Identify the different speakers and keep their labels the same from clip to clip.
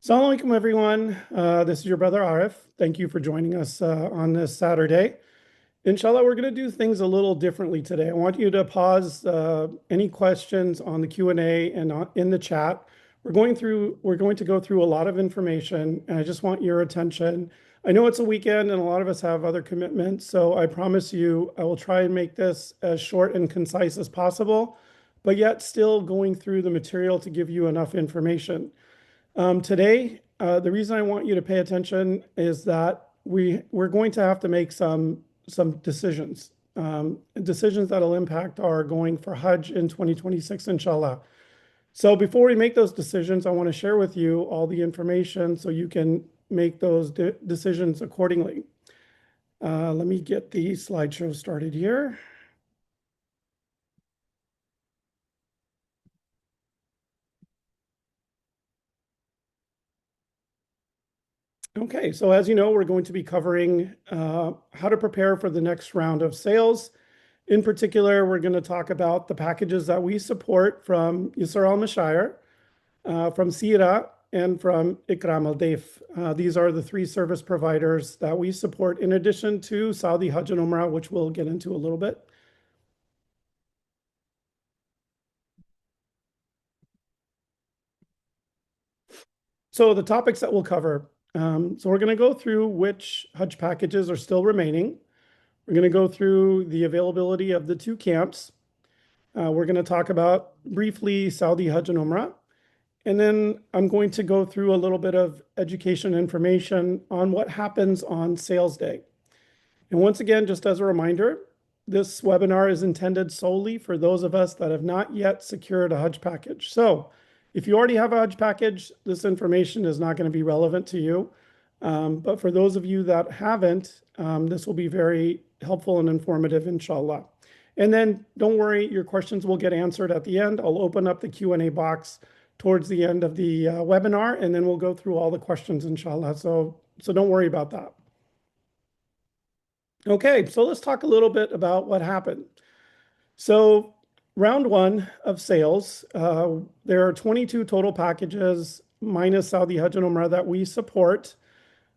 Speaker 1: Assalamu alaikum, everyone. This is your brother Arif. Thank you for joining us on this Saturday. Inshallah, we're going to do things a little differently today. I want you to pause any questions on the Q&A and in the chat. We're going to go through a lot of information, and I just want your attention. I know it's a weekend and a lot of us have other commitments, so I promise you I will try and make this as short and concise as possible, but yet still going through the material to give you enough information. Today, the reason I want you to pay attention is that we're going to have to make some decisions, decisions that'll impact our going for Hajj in 2026, inshallah. So before we make those decisions, I want to share with you all the information so you can make those decisions accordingly. Let me get the slideshow started here. Okay, so as you know, we're going to be covering how to prepare for the next round of sales. In particular, we're going to talk about the packages that we support from Yusr Al Mashayar, from Sira, and from Ikram Al Daif. These are the three service providers that we support in addition to Saudi Hajj and Umrah, which we'll get into a little bit. So the topics that we'll cover. So we're going to go through which Hajj packages are still remaining. We're going to go through the availability of the two camps. We're going to talk about briefly Saudi Hajj and Umrah. And then I'm going to go through a little bit of education information on what happens on sales day. And once again, just as a reminder, this webinar is intended solely for those of us that have not yet secured a Hajj package. So if you already have a Hajj package, this information is not going to be relevant to you. But for those of you that haven't, this will be very helpful and informative, inshallah. And then don't worry, your questions will get answered at the end. I'll open up the Q&A box towards the end of the webinar, and then we'll go through all the questions, inshallah. So don't worry about that. Okay, so let's talk a little bit about what happened. So round one of sales, there are 22 total packages minus Saudi Hajj and Umrah that we support.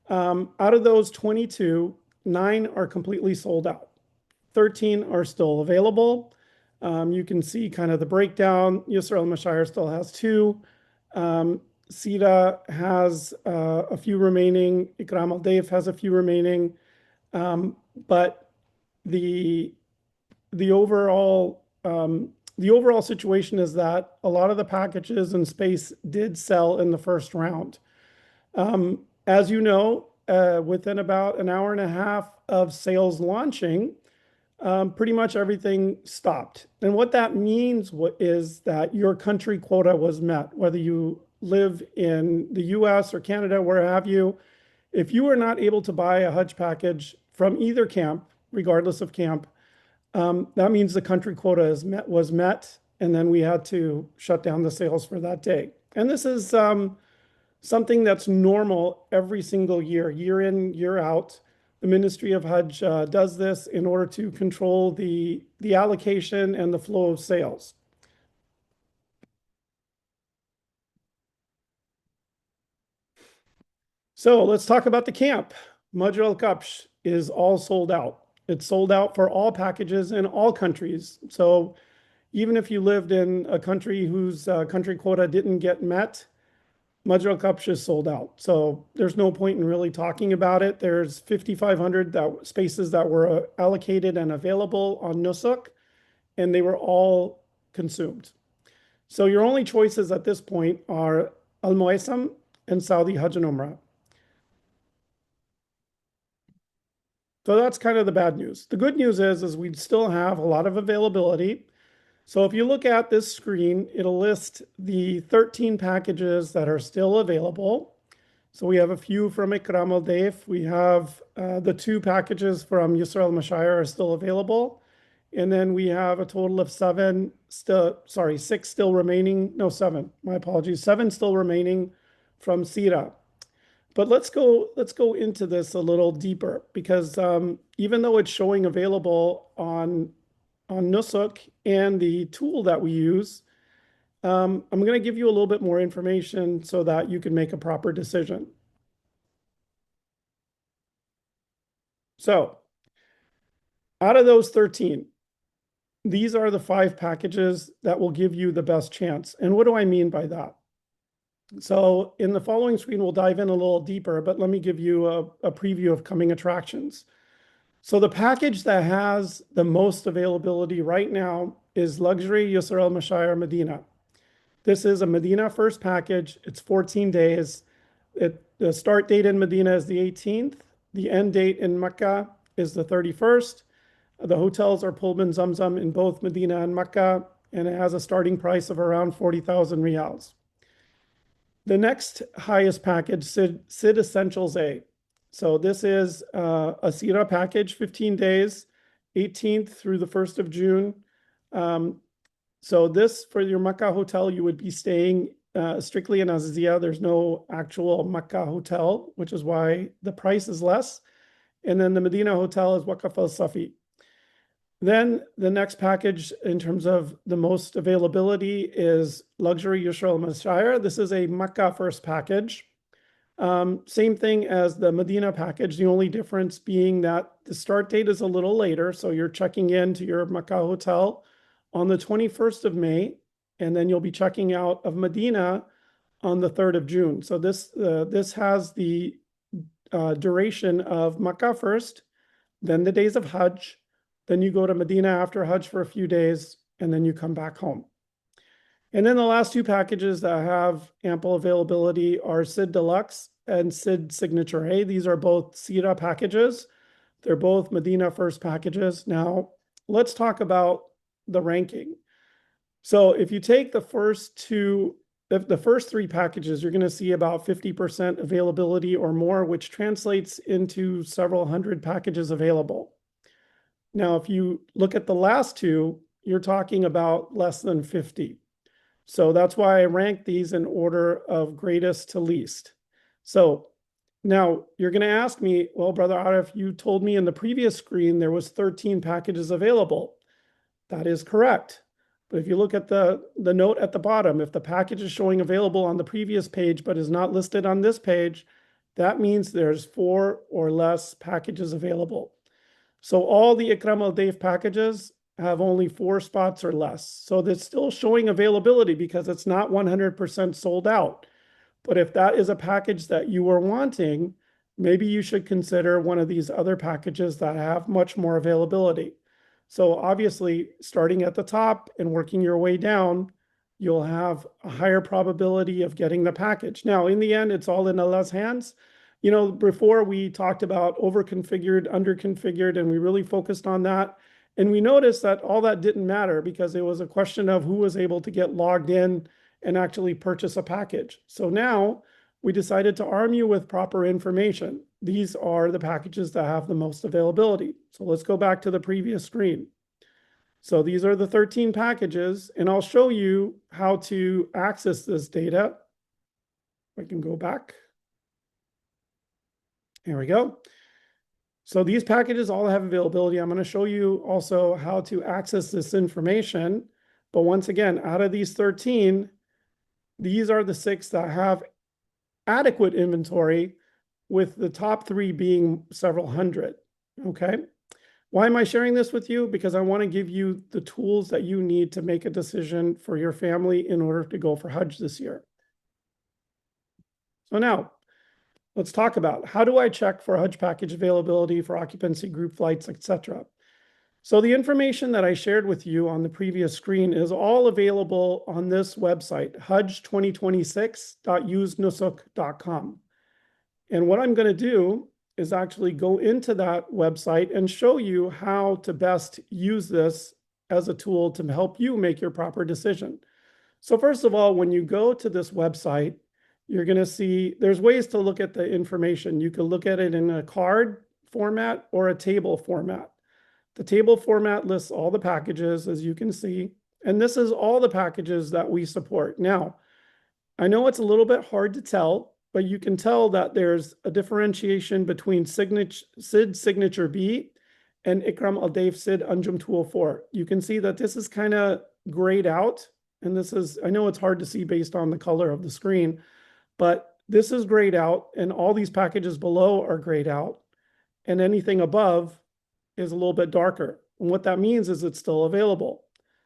Speaker 1: Out of those 22, 9 are completely sold out. 13 are still available. You can see kind of the breakdown. Yusr Al Mashayar still has 2. Sida has a few remaining. Ikram Al Daif has a few remaining. But the overall situation is that a lot of the packages and space did sell in the first round. As you know, within about an hour and a half of sales launching, pretty much everything stopped. And what that means is that your country quota was met, whether you live in the US or Canada, where have you. If you were not able to buy a Hajj package from either camp, regardless of camp, that means the country quota was met, and then we had to shut down the sales for that day. And this is something that's normal every single year in, year out. The Ministry of Hajj does this in order to control the allocation and the flow of sales. So let's talk about the camp. Majr al-Kapsh is all sold out. It's sold out for all packages in all countries. So even if you lived in a country whose country quota didn't get met, Majr al-Kapsh is sold out. So there's no point in really talking about it. There's 5,500 spaces that were allocated and available on Nusuk, and they were all consumed. So your only choices at this point are Al Muaysam and Saudi Hajj and Umrah. So that's kind of the bad news. The good news is we still have a lot of availability. So if you look at this screen, it'll list the 13 packages that are still available. So we have a few from Ikram Al Daif. We have the 2 packages from Yusr Al Mashayar are still available. And then we have a total of 6 still remaining. No, 7, my apologies. 7 still remaining from Sira. But let's go into this a little deeper, because even though it's showing available on Nusuk and the tool that we use, I'm going to give you a little bit more information so that you can make a proper decision. So, out of those 13, these are the 5 packages that will give you the best chance. And what do I mean by that? So, in the following screen, we'll dive in a little deeper, but let me give you a preview of coming attractions. So, the package that has the most availability right now is Luxury Yusr Mashayar Medina. This is a Medina first package. It's 14 days. The start date in Medina is the 18th. The end date in Mecca is the 31st. The hotels are Pullman Zamzam in both Medina and Mecca, and it has a starting price of around 40,000 riyals. The next highest package, Sid Essentials A. So this is a Sira package, 15 days, 18th through the 1st of June. So this, for your Makkah hotel, you would be staying strictly in Azizia. There's no actual Makkah hotel, which is why the price is less. And then the Medina hotel is Waqf Al Safi. Then the next package in terms of the most availability is Luxury Yusr Al Mashayar. This is a Makkah first package. Same thing as the Medina package, the only difference being that the start date is a little later. So you're checking into your Makkah hotel on the 21st of May, and then you'll be checking out of Medina on the 3rd of June. So this has the duration of Makkah first, then the days of Hajj, then you go to Medina after Hajj for a few days, and then you come back home. And then the last 2 packages that have ample availability are Sid Deluxe and Sid Signature A. These are both Sira packages. They're both Medina first packages. Now, let's talk about the ranking. So if you take the first 3 packages, you're going to see about 50% availability or more, which translates into several hundred packages available. Now, if you look at the last 2, you're talking about less than 50. So that's why I rank these in order of greatest to least. So now you're going to ask me, well, Brother Arif, you told me in the previous screen there was 13 packages available. That is correct. But if you look at the note at the bottom, if the package is showing available on the previous page but is not listed on this page, that means there's 4 or less packages available. So all the Ikram al-Dayf packages have only 4 spots or less. So that's still showing availability because it's not 100% sold out. But if that is a package that you are wanting, maybe you should consider one of these other packages that have much more availability. So obviously, starting at the top and working your way down, you'll have a higher probability of getting the package. Now, in the end, it's all in Allah's hands. You know, before we talked about over-configured, under-configured, and we really focused on that. And we noticed that all that didn't matter because it was a question of who was able to get logged in and actually purchase a package. So now we decided to arm you with proper information. These are the packages that have the most availability. So let's go back to the previous screen. So these are the 13 packages, and I'll show you how to access this data. I can go back. Here we go. So these packages all have availability. I'm going to show you also how to access this information. But once again, out of these 13, these are the 6 that have adequate inventory, with the top 3 being several hundred. Okay. Why am I sharing this with you? Because I want to give you the tools that you need to make a decision for your family in order to go for Hajj this year. So now, let's talk about how do I check for Hajj package availability for occupancy, group flights, etc. So the information that I shared with you on the previous screen is all available on this website, hajj2026.usenusuk.com. And what I'm going to do is actually go into that website and show you how to best use this as a tool to help you make your proper decision. So first of all, when you go to this website, you're going to see there's ways to look at the information. You can look at it in a card format or a table format. The table format lists all the packages, as you can see, and this is all the packages that we support. Now, I know it's a little bit hard to tell, but you can tell that there's a differentiation between SID Signature B and Ikram Al-Dayf SID Anjum 204. You can see that this is kind of grayed out And this is, I know it's hard to see based on the color of the screen, but this is grayed out, and all these packages below are grayed out, and anything above is a little bit darker. And what that means is it's still available.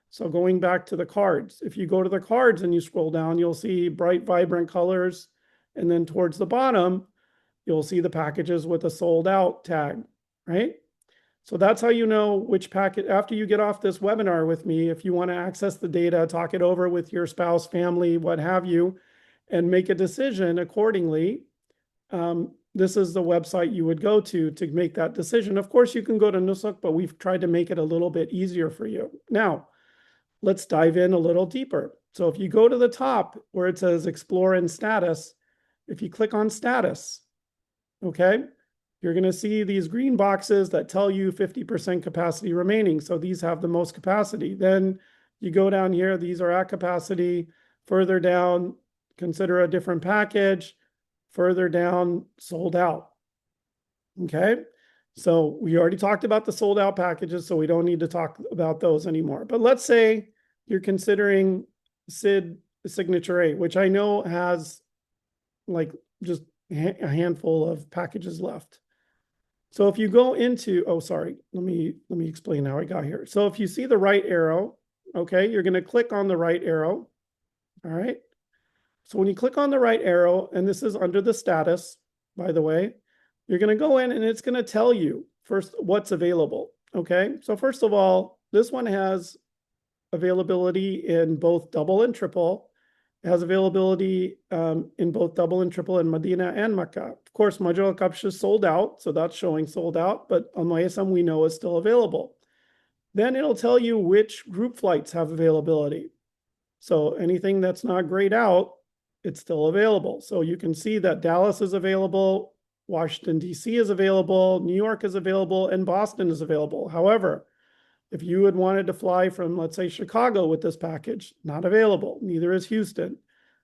Speaker 1: So going back to the cards, if you go to the cards and you scroll down, you'll see bright, vibrant colors. And then towards the bottom, you'll see the packages with a sold out tag, right? So that's how you know which packet, after you get off this webinar with me, if you want to access the data, talk it over with your spouse, family, what have you, and make a decision accordingly, this is the website you would go to make that decision. Of course, you can go to Nusuk, but we've tried to make it a little bit easier for you. Now, let's dive in a little deeper. So if you go to the top where it says Explore and Status, if you click on Status, okay, you're going to see these green boxes that tell you 50% capacity remaining. So these have the most capacity. Then you go down here, these are at capacity. Further down, consider a different package. Further down, sold out. Okay, so we already talked about the sold out packages, so we don't need to talk about those anymore. But let's say you're considering SID Signature A, which I know has like just a handful of packages left. So if you go into, oh, sorry, let me explain how I got here. So if you see the right arrow, okay, you're going to click on the right arrow. All right. So when you click on the right arrow, and this is under the status, by the way, you're going to go in and it's going to tell you first what's available. Okay. So first of all, this one has availability in both double and triple. It has availability in both double and triple in Medina and Mecca. Of course, Majal al-Kabsh is sold out, so that's showing sold out, but Al-Mayasam we know is still available. Then it'll tell you which group flights have availability. So anything that's not grayed out, it's still available. So you can see that Dallas is available, Washington, D.C. is available, New York is available, and Boston is available. However, if you had wanted to fly from, let's say, Chicago with this package, not available. Neither is Houston.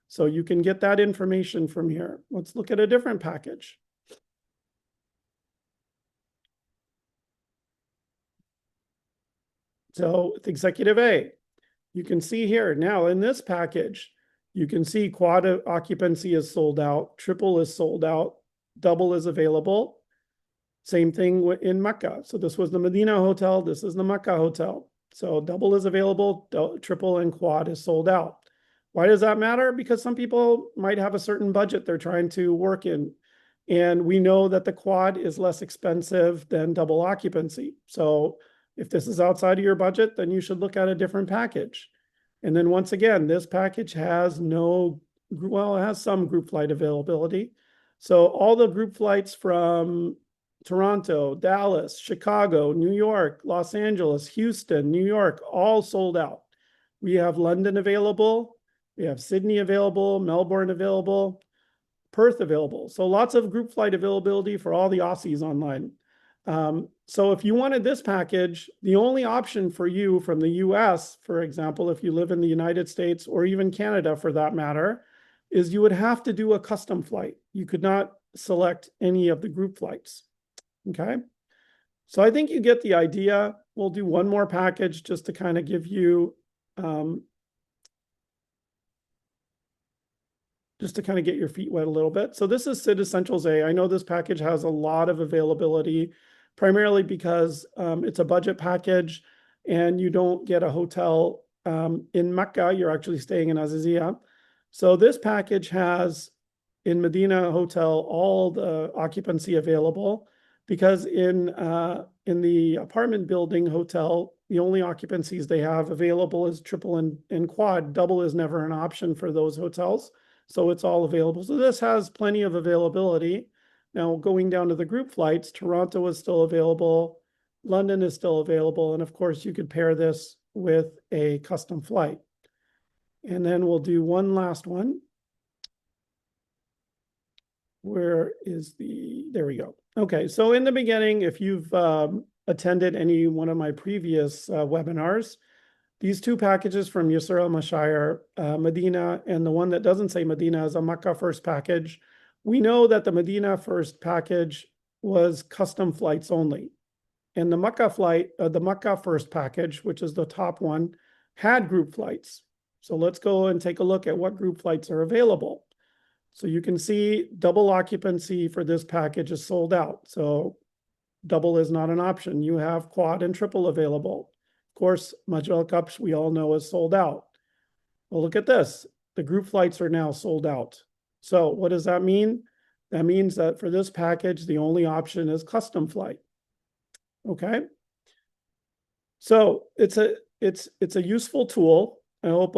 Speaker 1: So you can get that information from here. Let's look at a different package. So with Executive A, you can see here now in this package, you can see quad occupancy is sold out, triple is sold out, double is available. Same thing in Mecca. So this was the Medina hotel. This is the Mecca hotel. So double is available, triple and quad is sold out. Why does that matter? Because some people might have a certain budget they're trying to work in. And we know that the quad is less expensive than double occupancy. So if this is outside of your budget, then you should look at a different package. And then once again, this package has no, well, it has some group flight availability. So all the group flights from Toronto, Dallas, Chicago, New York, Los Angeles, Houston, New York, all sold out. We have London available. We have Sydney available, Melbourne available, Perth available. So lots of group flight availability for all the Aussies online. So if you wanted this package, the only option for you from the US, for example, if you live in the United States or even Canada for that matter, is you would have to do a custom flight. You could not select any of the group flights. Okay, so I think you get the idea. We'll do one more package just to kind of give you, just to kind of get your feet wet a little bit. So this is SID Essentials A. I know this package has a lot of availability, primarily because it's a budget package and you don't get a hotel in Mecca. You're actually staying in Azizia. So this package has in Medina Hotel all the occupancy available. Because in the apartment building hotel, the only occupancies they have available is triple and quad. Double is never an option for those hotels. So it's all available. So this has plenty of availability. Now going down to the group flights, Toronto is still available. London is still available. And of course, you could pair this with a custom flight. And then we'll do one last one. Where is there we go. Okay, so in the beginning, if you've attended any one of my previous webinars, these two packages from Yusr al-Mashayar, Medina, and the one that doesn't say Medina is a Makkah first package. We know that the Medina first package was custom flights only. And the Makkah first package, which is the top one, had group flights. So let's go and take a look at what group flights are available. So you can see double occupancy for this package is sold out. So double is not an option. You have quad and triple available. Of course, Majel Cups we all know is sold out. Well, look at this. The group flights are now sold out. So what does that mean? That means that for this package, the only option is custom flight. Okay. So it's a useful tool. I hope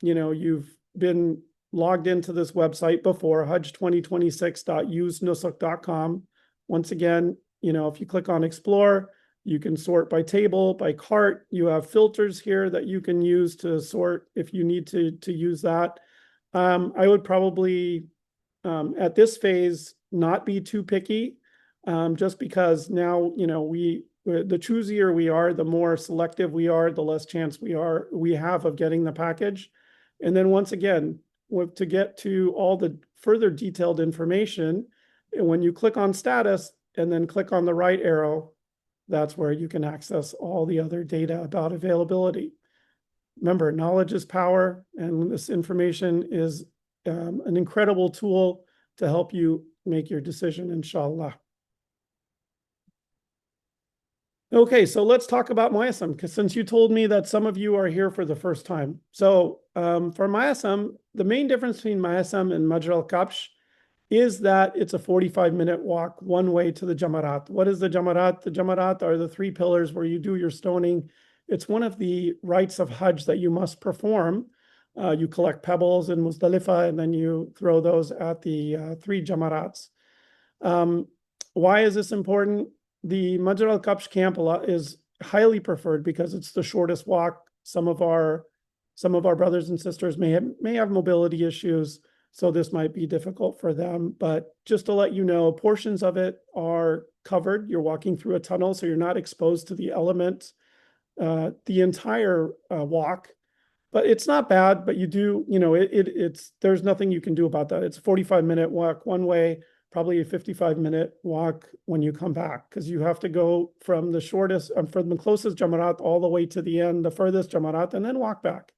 Speaker 1: you've been logged into this website before, hajj2026.usenusuk.com. Once again, if you click on explore, you can sort by table, by cart. You have filters here that you can use to sort if you need to use that. I would probably at this phase not be too picky, just because now the choosier we are, the more selective we are, the less chance we have of getting the package. And then once again, to get to all the further detailed information, when you click on status and then click on the right arrow, that's where you can access all the other data about availability. Remember, knowledge is power, and this information is an incredible tool to help you make your decision, inshallah. Okay, so let's talk about Mayasam, because since you told me that some of you are here for the first time. So for Mayasam, the main difference between Mayasam and Majra al-Kabsh is that it's a 45-minute walk one way to the Jamarat. What is the Jamarat? The Jamarat are the 3 pillars where you do your stoning. It's one of the rites of Hajj that you must perform. You collect pebbles in Muzdalifah, and then you throw those at the 3 Jamarats. Why is this important? The Majra al-Kabsh camp is highly preferred because it's the shortest walk. Some of our brothers and sisters may have mobility issues, so this might be difficult for them. But just to let you know, portions of it are covered. You're walking through a tunnel, so you're not exposed to the elements the entire walk. But it's not bad, but you do, there's nothing you can do about that. It's a 45-minute walk one way, probably a 55-minute walk when you come back, because you have to go from the closest Jamarat all the way to the end, the furthest Jamarat, and then walk back.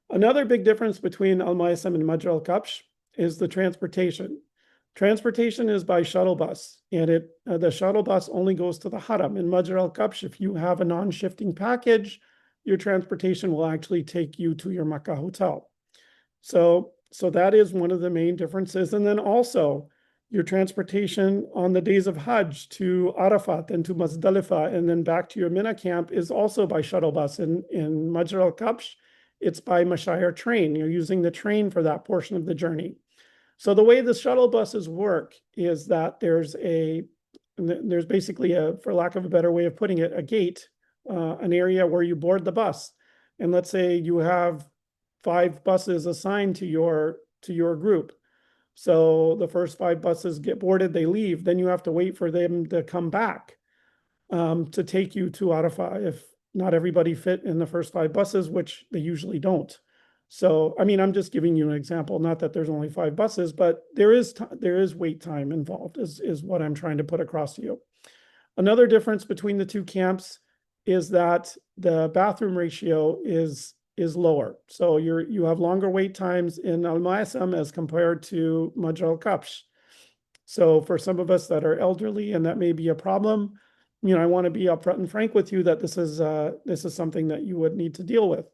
Speaker 1: Another big difference between Al-Mayasam and Majra al-Kabsh is the transportation. Transportation is by shuttle bus, and the shuttle bus only goes to the Haram. In Majra al-Kabsh, if you have a non-shifting package, your transportation will actually take you to your Makkah hotel. So that is one of the main differences. And then also your transportation on the days of Hajj to Arafat and to Muzdalifah and then back to your Mina camp is also by shuttle bus. In Majra al-Kabsh, it's by Mashayar train. You're using the train for that portion of the journey. So the way the shuttle buses work is that there's basically for lack of a better way of putting it, a gate, an area where you board the bus. And let's say you have 5 buses assigned to your group. So the first 5 buses get boarded, they leave. Then you have to wait for them to come back to take you to Arafah if not everybody fit in the first 5 buses, which they usually don't. So, I mean, I'm just giving you an example, not that there's only 5 buses, but there is wait time involved is what I'm trying to put across to you. Another difference between the 2 camps is that the bathroom ratio is lower. So you have longer wait times in Al-Mayasam as compared to Majra al-Kabsh. So for some of us that are elderly and that may be a problem, I want to be upfront and frank with you that this is something that you would need to deal with.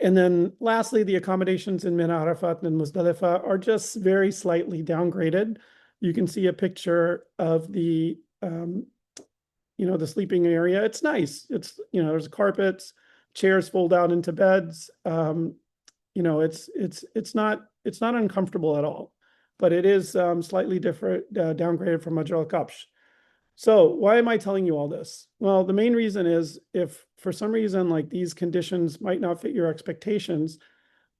Speaker 1: And then lastly, the accommodations in Mina, Arafat, and Muzdalifah are just very slightly downgraded. You can see a picture of the the sleeping area. It's nice. It's, there's carpets, chairs fold out into beds. It's not uncomfortable at all, but it is slightly different, downgraded from Majra al-Kabsh. So why am I telling you all this? Well, the main reason is if for some reason like these conditions might not fit your expectations,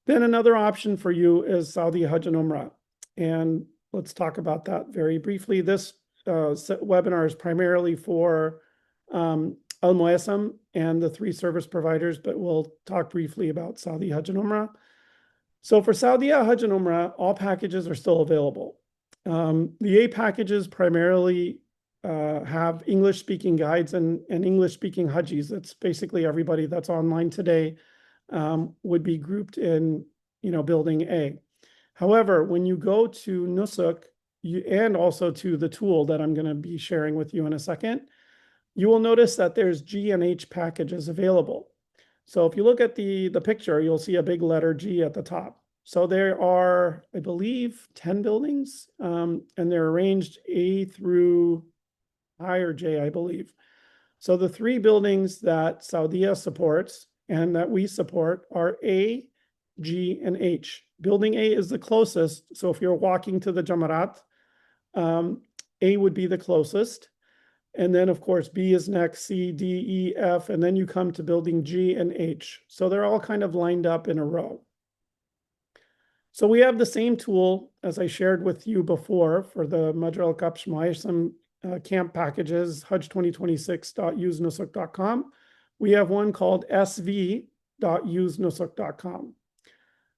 Speaker 1: then another option for you is Saudi Hajj and Umrah. And let's talk about that very briefly. This webinar is primarily for Al-Mayasam and the 3 service providers, but we'll talk briefly about Saudi Hajj and Umrah. So for Saudi Hajj and Umrah, all packages are still available. The A packages primarily have English-speaking guides and English-speaking Hajjis. That's basically everybody that's online today. would be grouped in, building A. However, when you go to Nusuk, and also to the tool that I'm going to be sharing with you in a second, you will notice that there's G and H packages available. So if you look at the picture, you'll see a big letter G at the top. So there are, I believe, 10 buildings, and they're arranged A through I or J, I believe. So the three buildings that Saudia supports and that we support are A, G, and H. Building A is the closest. So if you're walking to the Jamarat, A would be the closest. And then, of course, B is next, C, D, E, F, and then you come to building G and H. So they're all kind of lined up in a row. So we have the same tool as I shared with you before for the Majral Kapsh Maisham camp packages, hajj2026.usenusuk.com. We have one called sv.usenusuk.com.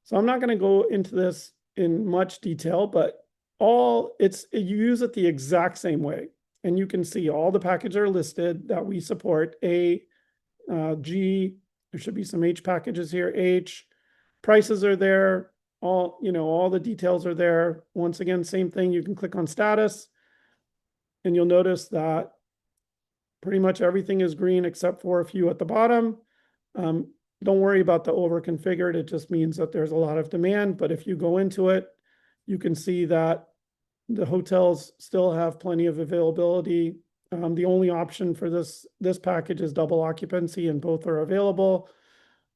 Speaker 1: So I'm not going to go into this in much detail, but you use it the exact same way. And you can see all the packages are listed that we support. A, G, there should be some H packages here, H, prices are there, all the details are there. Once again, same thing, you can click on status, and you'll notice that pretty much everything is green except for a few at the bottom. Don't worry about the over configured, it just means that there's a lot of demand, but if you go into it, you can see that the hotels still have plenty of availability. The only option for this package is double occupancy, and both are available.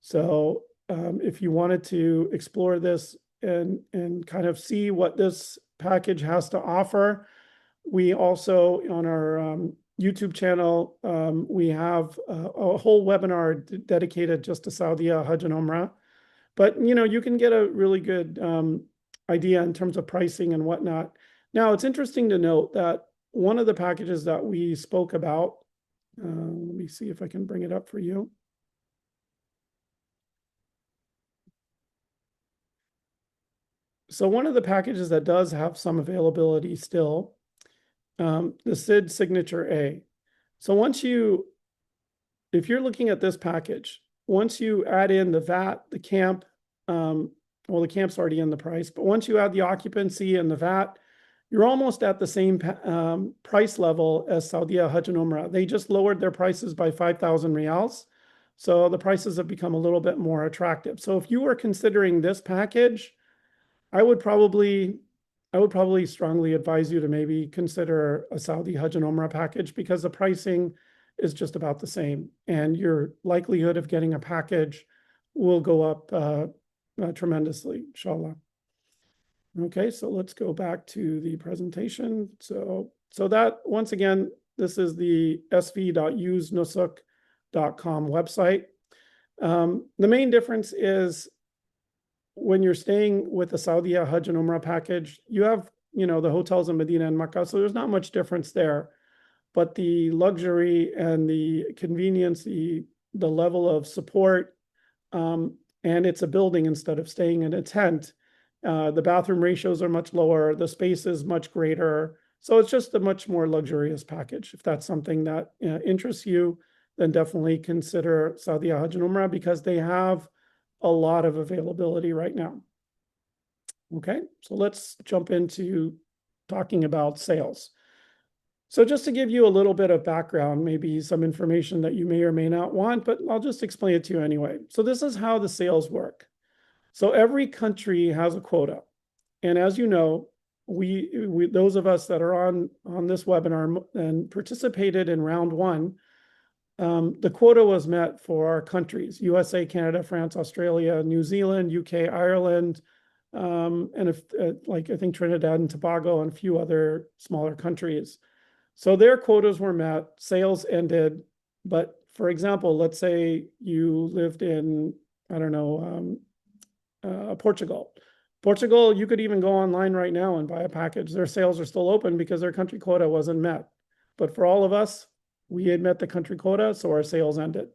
Speaker 1: So if you wanted to explore this and kind of see what this package has to offer, we also, on our YouTube channel, we have a whole webinar dedicated just to Saudi Hajj and Umrah. But you can get a really good idea in terms of pricing and whatnot. Now, it's interesting to note that one of the packages that we spoke about, let me see if I can bring it up for you. So one of the packages that does have some availability still, the SID Signature A. So if you're looking at this package, once you add in the VAT, the camp, well, the camp's already in the price, but once you add the occupancy and the VAT, you're almost at the same price level as Saudi Hajj and Umrah. They just lowered their prices by 5,000 riyals. So the prices have become a little bit more attractive. So if you were considering this package, I would probably strongly advise you to maybe consider a Saudi Hajj and Umrah package, because the pricing is just about the same, and your likelihood of getting a package will go up tremendously, inshallah. Okay, so let's go back to the presentation. So that, once again, this is the sv.usenusuk.com website. The main difference is when you're staying with the Saudi Hajj and Umrah package, you have, the hotels in Medina and Makkah, so there's not much difference there. But the luxury and the convenience, the level of support, and it's a building instead of staying in a tent. The bathroom ratios are much lower. The space is much greater. So it's just a much more luxurious package. If that's something that interests you, then definitely consider Saudi Hajj and Umrah, because they have a lot of availability right now. Okay, so let's jump into talking about sales. So just to give you a little bit of background, maybe some information that you may or may not want, but I'll just explain it to you anyway. So this is how the sales work. So every country has a quota. And as you know, we those of us that are on this webinar and participated in round one, the quota was met for our countries: USA, Canada, France, Australia, New Zealand, UK, Ireland, and I think Trinidad and Tobago and a few other smaller countries. So their quotas were met, sales ended. But for example, let's say you lived in, I don't know, Portugal. Portugal, you could even go online right now and buy a package. Their sales are still open because their country quota wasn't met. But for all of us, we had met the country quota, so our sales ended.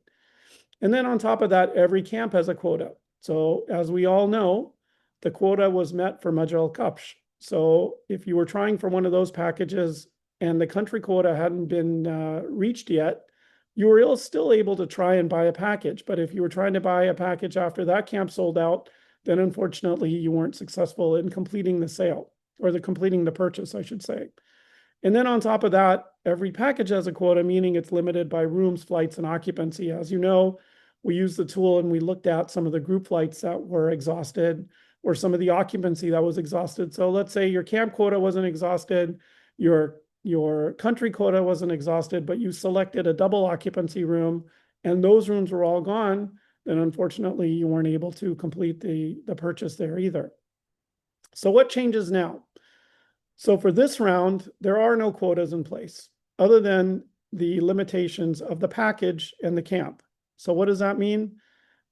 Speaker 1: And then on top of that, every camp has a quota. So as we all know, the quota was met for Majral Kapsh. So if you were trying for one of those packages and the country quota hadn't been reached yet, you were still able to try and buy a package. But if you were trying to buy a package after that camp sold out, then unfortunately you weren't successful in completing the sale or completing the purchase, I should say. And then on top of that, every package has a quota, meaning it's limited by rooms, flights, and occupancy. As you know, we used the tool and we looked at some of the group flights that were exhausted or some of the occupancy that was exhausted. So let's say your camp quota wasn't exhausted, your country quota wasn't exhausted, but you selected a double occupancy room and those rooms were all gone, then unfortunately you weren't able to complete the purchase there either. So what changes now? So for this round, there are no quotas in place other than the limitations of the package and the camp. So what does that mean?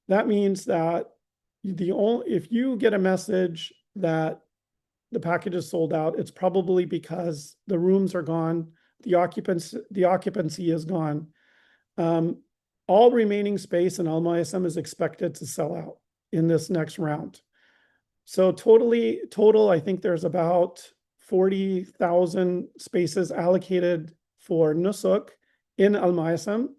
Speaker 1: That means that if you get a message that the package is sold out, it's probably because the rooms are gone, the occupancy is gone. All remaining space in Al Mayasem is expected to sell out in this next round. So total, I think there's about 40,000 spaces allocated for Nusuk in Al Mayasem.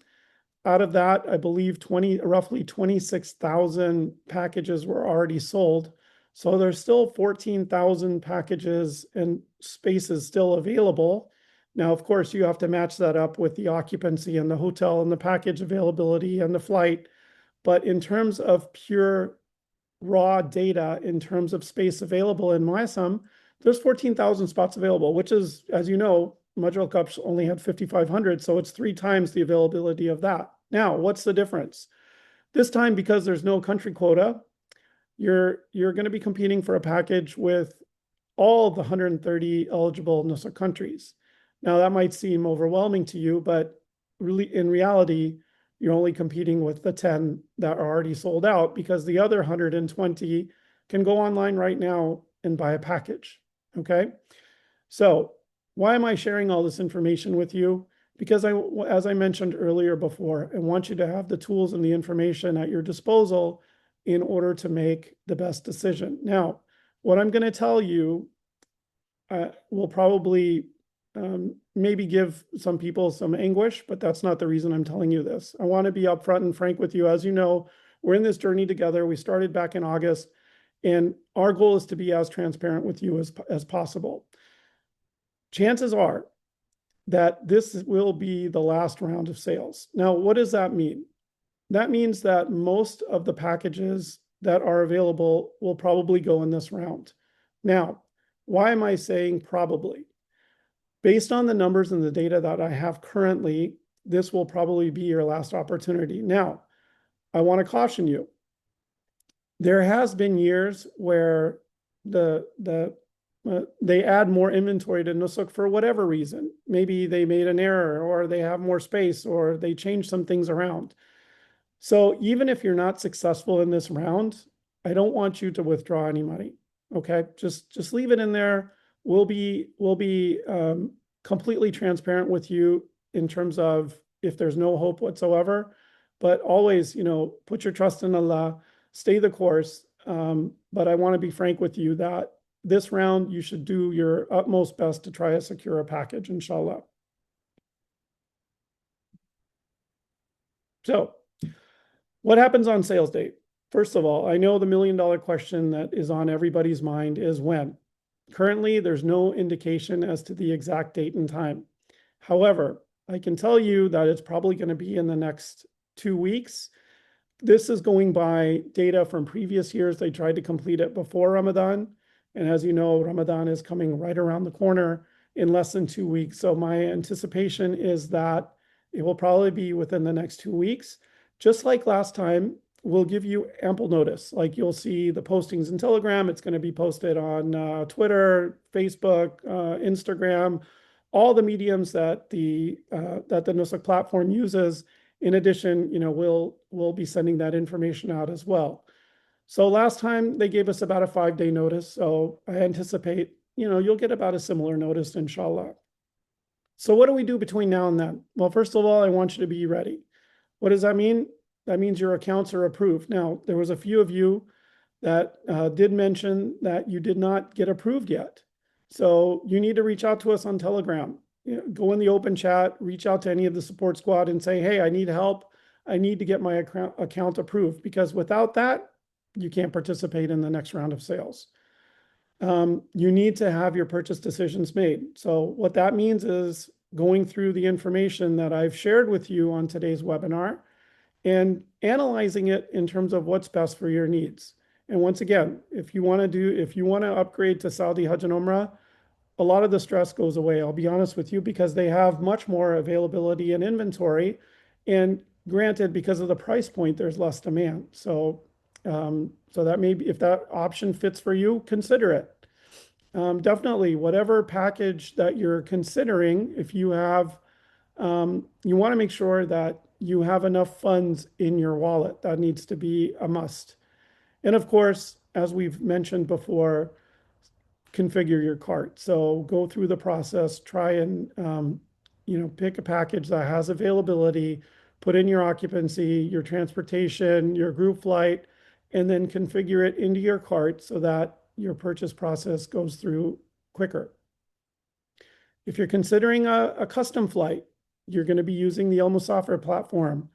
Speaker 1: Out of that, I believe roughly 26,000 packages were already sold. So there's still 14,000 packages and spaces still available. Now, of course, you have to match that up with the occupancy and the hotel and the package availability and the flight. But in terms of pure raw data, in terms of space available in Mayasem, there's 14,000 spots available, which is, as you know, Majral Cups only had 5,500, so it's 3 times the availability of that. Now, what's the difference? This time, because there's no country quota, you're going to be competing for a package with all the 130 eligible Nusuk countries. Now, that might seem overwhelming to you, but really, in reality, you're only competing with the 10 that are already sold out because the other 120 can go online right now and buy a package. Okay, so why am I sharing all this information with you? Because as I mentioned earlier before, I want you to have the tools and the information at your disposal in order to make the best decision. Now, what I'm going to tell you will probably maybe give some people some anguish, but that's not the reason I'm telling you this. I want to be upfront and frank with you. As you know, we're in this journey together. We started back in August, and our goal is to be as transparent with you as possible. Chances are that this will be the last round of sales. Now, what does that mean? That means that most of the packages that are available will probably go in this round. Now, why am I saying probably? Based on the numbers and the data that I have currently, this will probably be your last opportunity. Now, I want to caution you. There has been years where they add more inventory to Nusuk for whatever reason. Maybe they made an error or they have more space or they change some things around. So even if you're not successful in this round, I don't want you to withdraw any money. Okay, just leave it in there. We'll be completely transparent with you in terms of if there's no hope whatsoever. But always, put your trust in Allah, stay the course. But I want to be frank with you that this round you should do your utmost best to try to secure a package, inshallah. So, what happens on sales date? First of all, I know the million-dollar question that is on everybody's mind is when. Currently, there's no indication as to the exact date and time. However, I can tell you that it's probably going to be in the next 2 weeks. This is going by data from previous years. They tried to complete it before Ramadan. And as you know, Ramadan is coming right around the corner in less than 2 weeks. So my anticipation is that it will probably be within the next 2 weeks. Just like last time, we'll give you ample notice. Like you'll see the postings in Telegram. It's going to be posted on Twitter, Facebook, Instagram, all the mediums that the Nusuk platform uses. In addition, we'll be sending that information out as well. So last time they gave us about a 5-day notice. So I anticipate, you'll get about a similar notice, inshallah. So what do we do between now and then? Well, first of all, I want you to be ready. What does that mean? That means your accounts are approved. Now, there was a few of you that did mention that you did not get approved yet. So you need to reach out to us on Telegram. go in the open chat, reach out to any of the support squad and say, hey, I need help. I need to get my account approved, because without that, you can't participate in the next round of sales. You need to have your purchase decisions made. So what that means is going through the information that I've shared with you on today's webinar and analyzing it in terms of what's best for your needs. And once again, if you want to upgrade to Saudi Hajj and Umrah, a lot of the stress goes away. I'll be honest with you, because they have much more availability and inventory. And granted, because of the price point, there's less demand. So that may be, if that option fits for you, consider it. Definitely, whatever package that you're considering, if you have, you want to make sure that you have enough funds in your wallet. That needs to be a must. And of course, as we've mentioned before, configure your cart. So go through the process, try and pick a package that has availability, put in your occupancy, your transportation, your group flight, and then configure it into your cart so that your purchase process goes through quicker. If you're considering a custom flight, you're going to be using the El Musafir platform.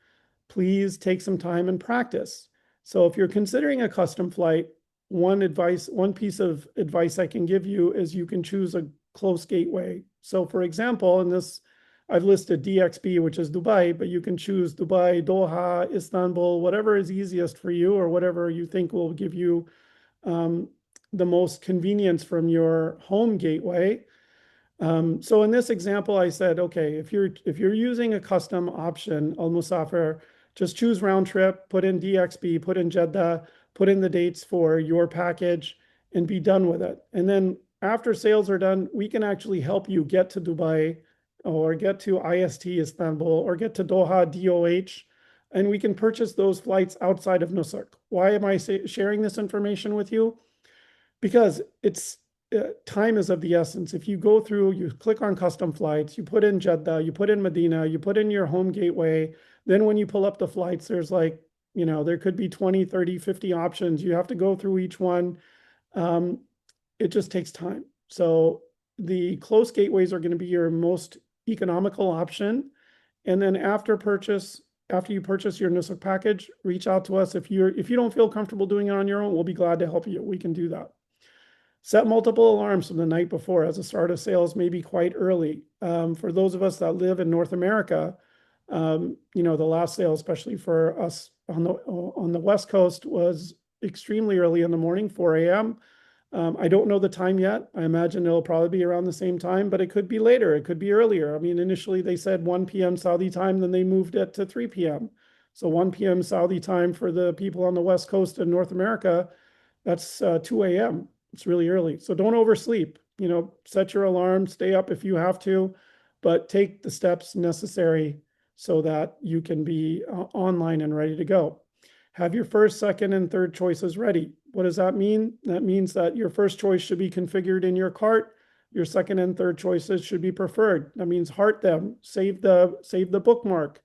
Speaker 1: Please take some time and practice. So if you're considering a custom flight, one piece of advice I can give you is you can choose a close gateway. So for example, in this, I've listed DXB, which is Dubai, but you can choose Dubai, Doha, Istanbul, whatever is easiest for you, or whatever you think will give you the most convenience from your home gateway. So in this example, I said, okay, if you're using a custom option, Al Musafir, just choose round trip, put in DXB, put in Jeddah, put in the dates for your package, and be done with it. And then after sales are done, we can actually help you get to Dubai, or get to IST Istanbul, or get to Doha DOH, and we can purchase those flights outside of Nusuk. Why am I sharing this information with you? Because time is of the essence. If you go through, you click on custom flights, you put in Jeddah, you put in Medina, you put in your home gateway. Then when you pull up the flights, there's like, there could be 20, 30, 50 options. You have to go through each one. It just takes time. So the close gateways are going to be your most economical option. And then after you purchase your Nusuk package, reach out to us. If you don't feel comfortable doing it on your own, we'll be glad to help you. We can do that. Set multiple alarms from the night before, as the start of sales may be quite early. For those of us that live in North America, the last sale, especially for us on the West Coast, was extremely early in the morning, 4 a.m. I don't know the time yet. I imagine it'll probably be around the same time, but it could be later. It could be earlier. I mean, initially they said 1 p.m. Saudi time, then they moved it to 3 p.m. So 1 p.m. Saudi time for the people on the West Coast in North America, that's 2 a.m. It's really early. So don't oversleep. Set your alarm, stay up if you have to, but take the steps necessary so that you can be online and ready to go. Have your first, second, and third choices ready. What does that mean? That means that your first choice should be configured in your cart. Your second and third choices should be preferred. That means heart them, save the bookmark.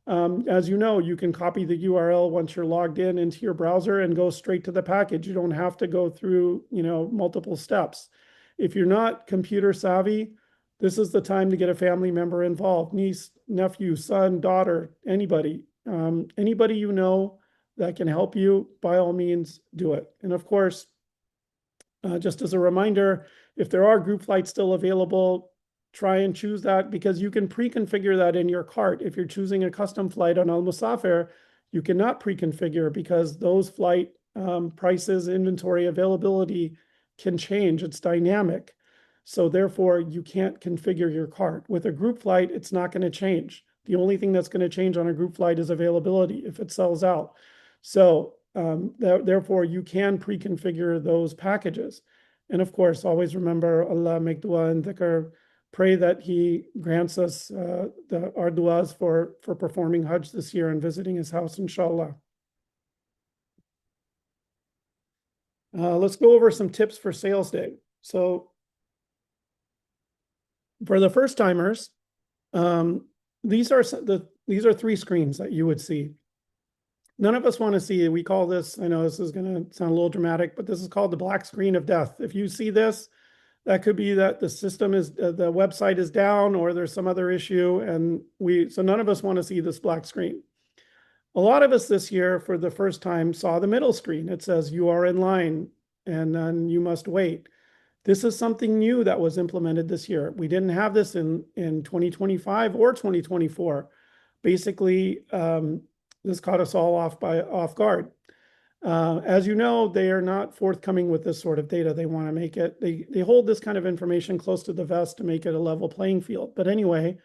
Speaker 1: As you know, you can copy the URL once you're logged in into your browser and go straight to the package. You don't have to go through, multiple steps. If you're not computer savvy, this is the time to get a family member involved, niece, nephew, son, daughter, anybody. Anybody you know that can help you, by all means, do it. And of course, just as a reminder, if there are group flights still available, try and choose that, because you can pre-configure that in your cart. If you're choosing a custom flight on Al Musafir, you cannot pre-configure, because those flight prices, inventory availability can change. It's dynamic. So therefore, you can't configure your cart. With a group flight, it's not going to change. The only thing that's going to change on a group flight is availability if it sells out. So therefore, you can pre-configure those packages. And of course, always remember Allah, make dua and dhikr. Pray that He grants us our duas for performing Hajj this year and visiting His house, inshallah. Let's go over some tips for sales day. So for the first timers, these are three screens that you would see. None of us want to see it. We call this, I know this is going to sound a little dramatic, but this is called the black screen of death. If you see this, That could be that the system is the website is down or there's some other issue, and so none of us want to see this black screen. A lot of us this year, for the first time, saw the middle screen. It says you are in line and then you must wait. This is something new that was implemented this year. We didn't have this in 2025 or 2024. Basically, this caught us all off guard. As you know, they are not forthcoming with this sort of data. They want to make it, they hold this kind of information close to the vest to make it a level playing field. But anyway,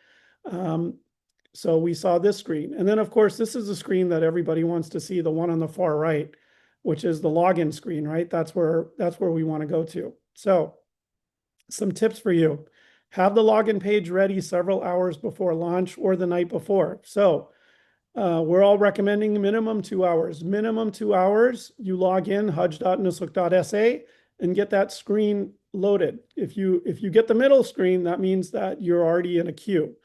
Speaker 1: so we saw this screen. And then, of course, this is the screen that everybody wants to see, the one on the far right, which is the login screen, right? That's where we want to go to. So some tips for you. Have the login page ready several hours before launch or the night before. So we're all recommending minimum 2 hours. Minimum 2 hours, you log in hajj.nusuk.sa and get that screen loaded. If you get the middle screen, that means that you're already in a queue.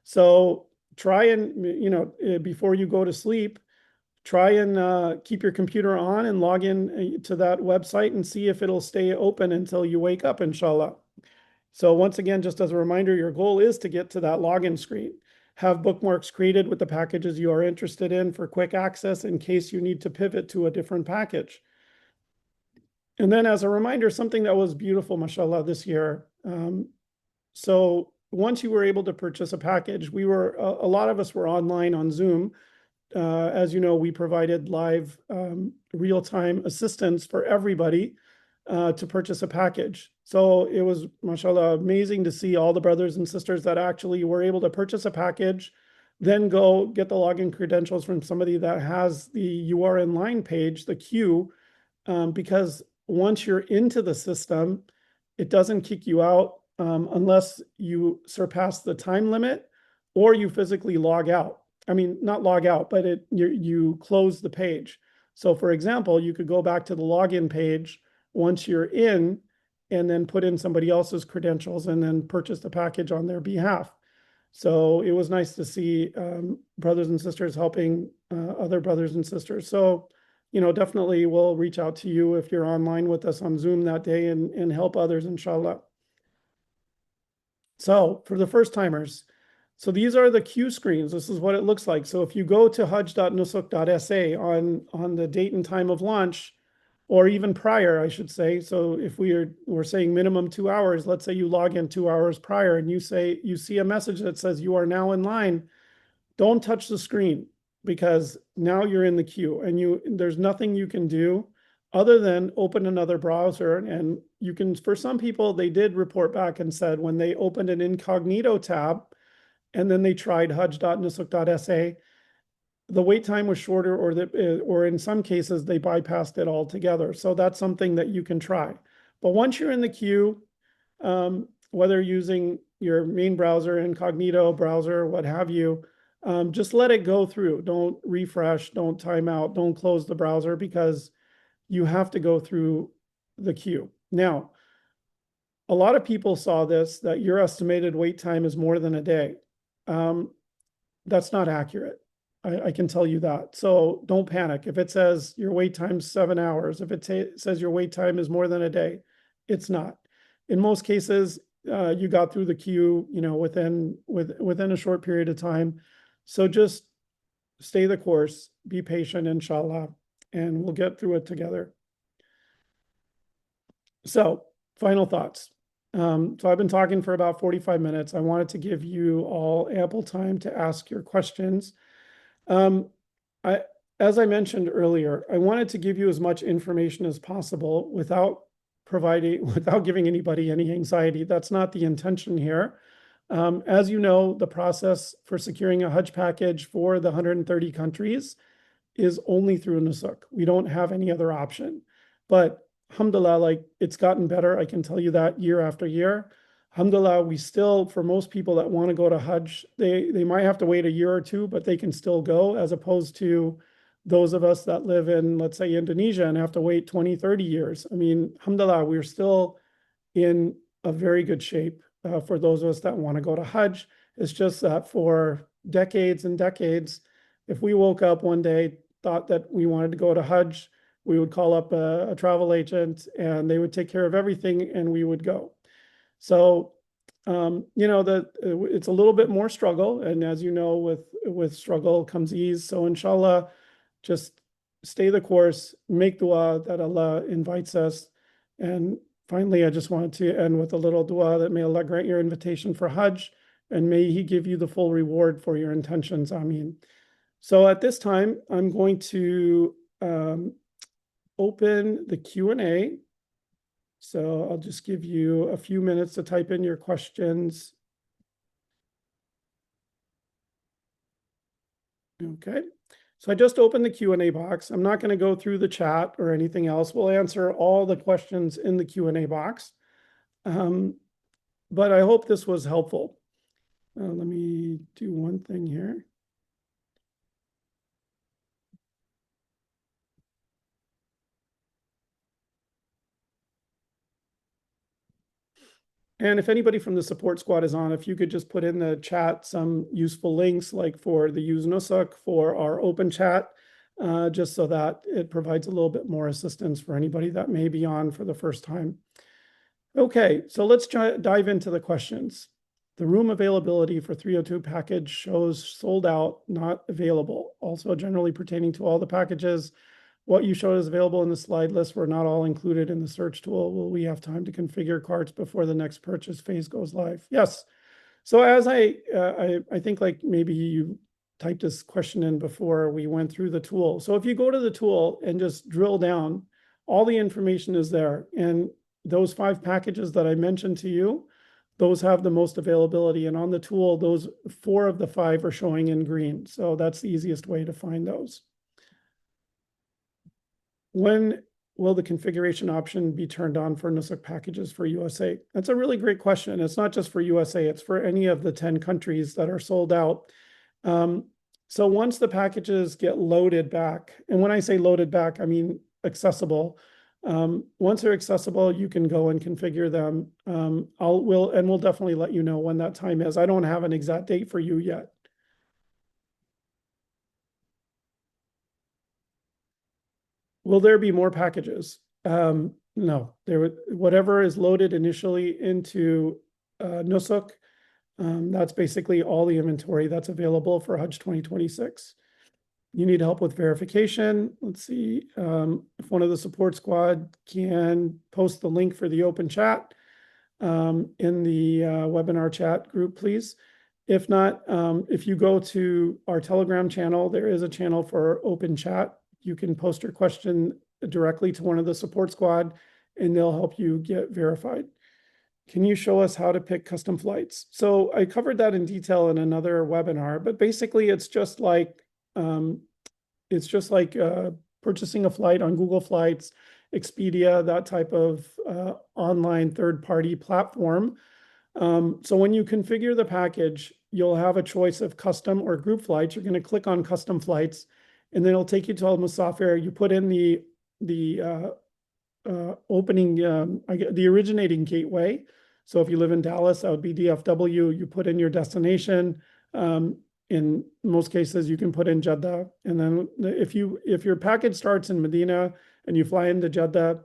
Speaker 1: So try and, before you go to sleep, try and keep your computer on and log in to that website and see if it'll stay open until you wake up, inshallah. So once again, just as a reminder, your goal is to get to that login screen. Have bookmarks created with the packages you are interested in for quick access in case you need to pivot to a different package. And then as a reminder, something that was beautiful, mashallah, this year. So once you were able to purchase a package, a lot of us were online on Zoom. As you know, we provided live real-time assistance for everybody to purchase a package. So it was, mashallah, amazing to see all the brothers and sisters that actually were able to purchase a package, then go get the login credentials from somebody that has the "you are in line" page, the queue, because once you're into the system, it doesn't kick you out unless you surpass the time limit or you physically log out. I mean, not log out, but you close the page. So for example, you could go back to the login page once you're in and then put in somebody else's credentials and then purchase the package on their behalf. So it was nice to see brothers and sisters helping other brothers and sisters. So, definitely we'll reach out to you if you're online with us on Zoom that day and help others, inshallah. So for the first timers, so these are the queue screens. This is what it looks like. So if you go to hajj.nusuk.sa on the date and time of launch, or even prior, I should say. So if we're saying minimum 2 hours, let's say you log in 2 hours prior and you see a message that says you are now in line, don't touch the screen because now you're in the queue and there's nothing you can do other than open another browser. And you can, for some people, they did report back and said when they opened an incognito tab and then they tried hajj.nusuk.sa, the wait time was shorter, or in some cases they bypassed it altogether. So that's something that you can try. But once you're in the queue, whether using your main browser, incognito browser, what have you, just let it go through. Don't refresh, don't time out, don't close the browser because you have to go through the queue. Now, a lot of people saw this, that your estimated wait time is more than a day. That's not accurate. I can tell you that. So don't panic. If it says your wait time is 7 hours, if it says your wait time is more than a day, it's not. In most cases, you got through the queue, within a short period of time. So just stay the course, be patient, inshallah, and we'll get through it together. So final thoughts. So I've been talking for about 45 minutes. I wanted to give you all ample time to ask your questions. As I mentioned earlier, I wanted to give you as much information as possible without giving anybody any anxiety. That's not the intention here. As you know, the process for securing a Hajj package for the 130 countries is only through Nusuk. We don't have any other option. But alhamdulillah, it's gotten better. I can tell you that year after year. Alhamdulillah, we still, for most people that want to go to Hajj, they might have to wait a year or two, but they can still go, as opposed to those of us that live in, let's say, Indonesia and have to wait 20, 30 years. I mean, alhamdulillah, we're still in a very good shape for those of us that want to go to Hajj. It's just that for decades and decades, if we woke up one day, thought that we wanted to go to Hajj, we would call up a travel agent and they would take care of everything and we would go. So, it's a little bit more struggle, and as you know, with struggle comes ease. So, inshallah, just stay the course, make dua that Allah invites us. And finally, I just wanted to end with a little dua that may Allah grant your invitation for Hajj, and may He give you the full reward for your intentions. Ameen. So at this time, I'm going to open the Q&A. So I'll just give you a few minutes to type in your questions. Okay. So I just opened the Q&A box. I'm not going to go through the chat or anything else. We'll answer all the questions in the Q&A box. But I hope this was helpful. Let me do one thing here. And if anybody from the support squad is on, if you could just put in the chat some useful links, like for the Use Nusuk, for our open chat, just so that it provides a little bit more assistance for anybody that may be on for the first time. Okay, so let's dive into the questions. The room availability for 302 package shows sold out, not available. Also generally pertaining to all the packages, what you showed is available in the slide list were not all included in the search tool. Will we have time to configure carts before the next purchase phase goes live? Yes. So as I think like maybe you typed this question in before we went through the tool. So if you go to the tool and just drill down, all the information is there. And those 5 packages that I mentioned to you, those have the most availability. And on the tool, those 4 of the 5 are showing in green. So that's the easiest way to find those. When will the configuration option be turned on for Nusuk packages for USA? That's a really great question. It's not just for USA, it's for any of the 10 countries that are sold out. So once the packages get loaded back, and when I say loaded back, I mean accessible. Once they're accessible, you can go and configure them. We'll definitely let you know when that time is. I don't have an exact date for you yet. Will there be more packages? No, whatever is loaded initially into Nusuk, that's basically all the inventory that's available for Hajj 2026. You need help with verification. Let's see if one of the support squad can post the link for the open chat in the webinar chat group, please. If not, if you go to our Telegram channel, there is a channel for open chat. You can post your question directly to one of the support squad and they'll help you get verified. Can you show us how to pick custom flights? So I covered that in detail in another webinar, but basically it's just like purchasing a flight on Google Flights, Expedia, that type of online third-party platform. So when you configure the package, you'll have a choice of custom or group flights. You're going to click on custom flights, and then it'll take you to Al Musafir. You put in the originating gateway. So if you live in Dallas, that would be DFW. You put in your destination. In most cases, you can put in Jeddah. And then if your package starts in Medina and you fly into Jeddah,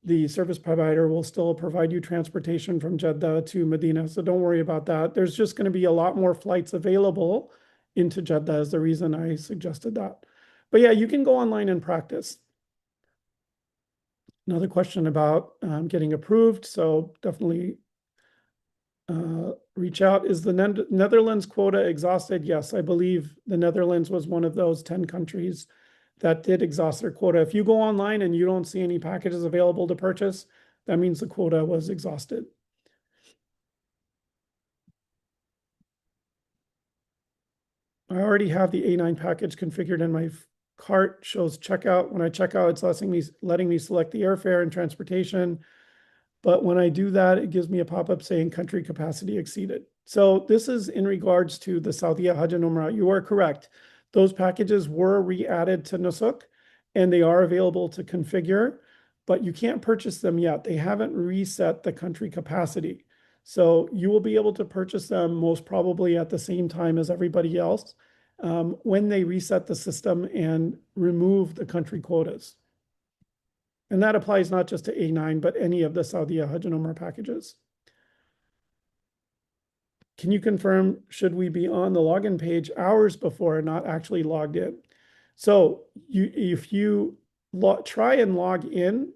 Speaker 1: the service provider will still provide you transportation from Jeddah to Medina. So don't worry about that. There's just going to be a lot more flights available into Jeddah is the reason I suggested that. But yeah, you can go online and practice. Another question about getting approved. So definitely reach out. Is the Netherlands quota exhausted? Yes, I believe the Netherlands was one of those 10 countries that did exhaust their quota. If you go online and you don't see any packages available to purchase, that means the quota was exhausted. I already have the A9 package configured in my cart, shows checkout. When I check out, it's letting me select the airfare and transportation. But when I do that, it gives me a pop-up saying country capacity exceeded. So this is in regards to the Saudiya Hajj and Umrah. You are correct. Those packages were re-added to Nusuk and they are available to configure, but you can't purchase them yet. They haven't reset the country capacity. So you will be able to purchase them most probably at the same time as everybody else when they reset the system and remove the country quotas. And that applies not just to A9, but any of the Saudiya Hajj and Umrah packages. Can you confirm, should we be on the login page hours before and not actually logged in? So if you try and log in,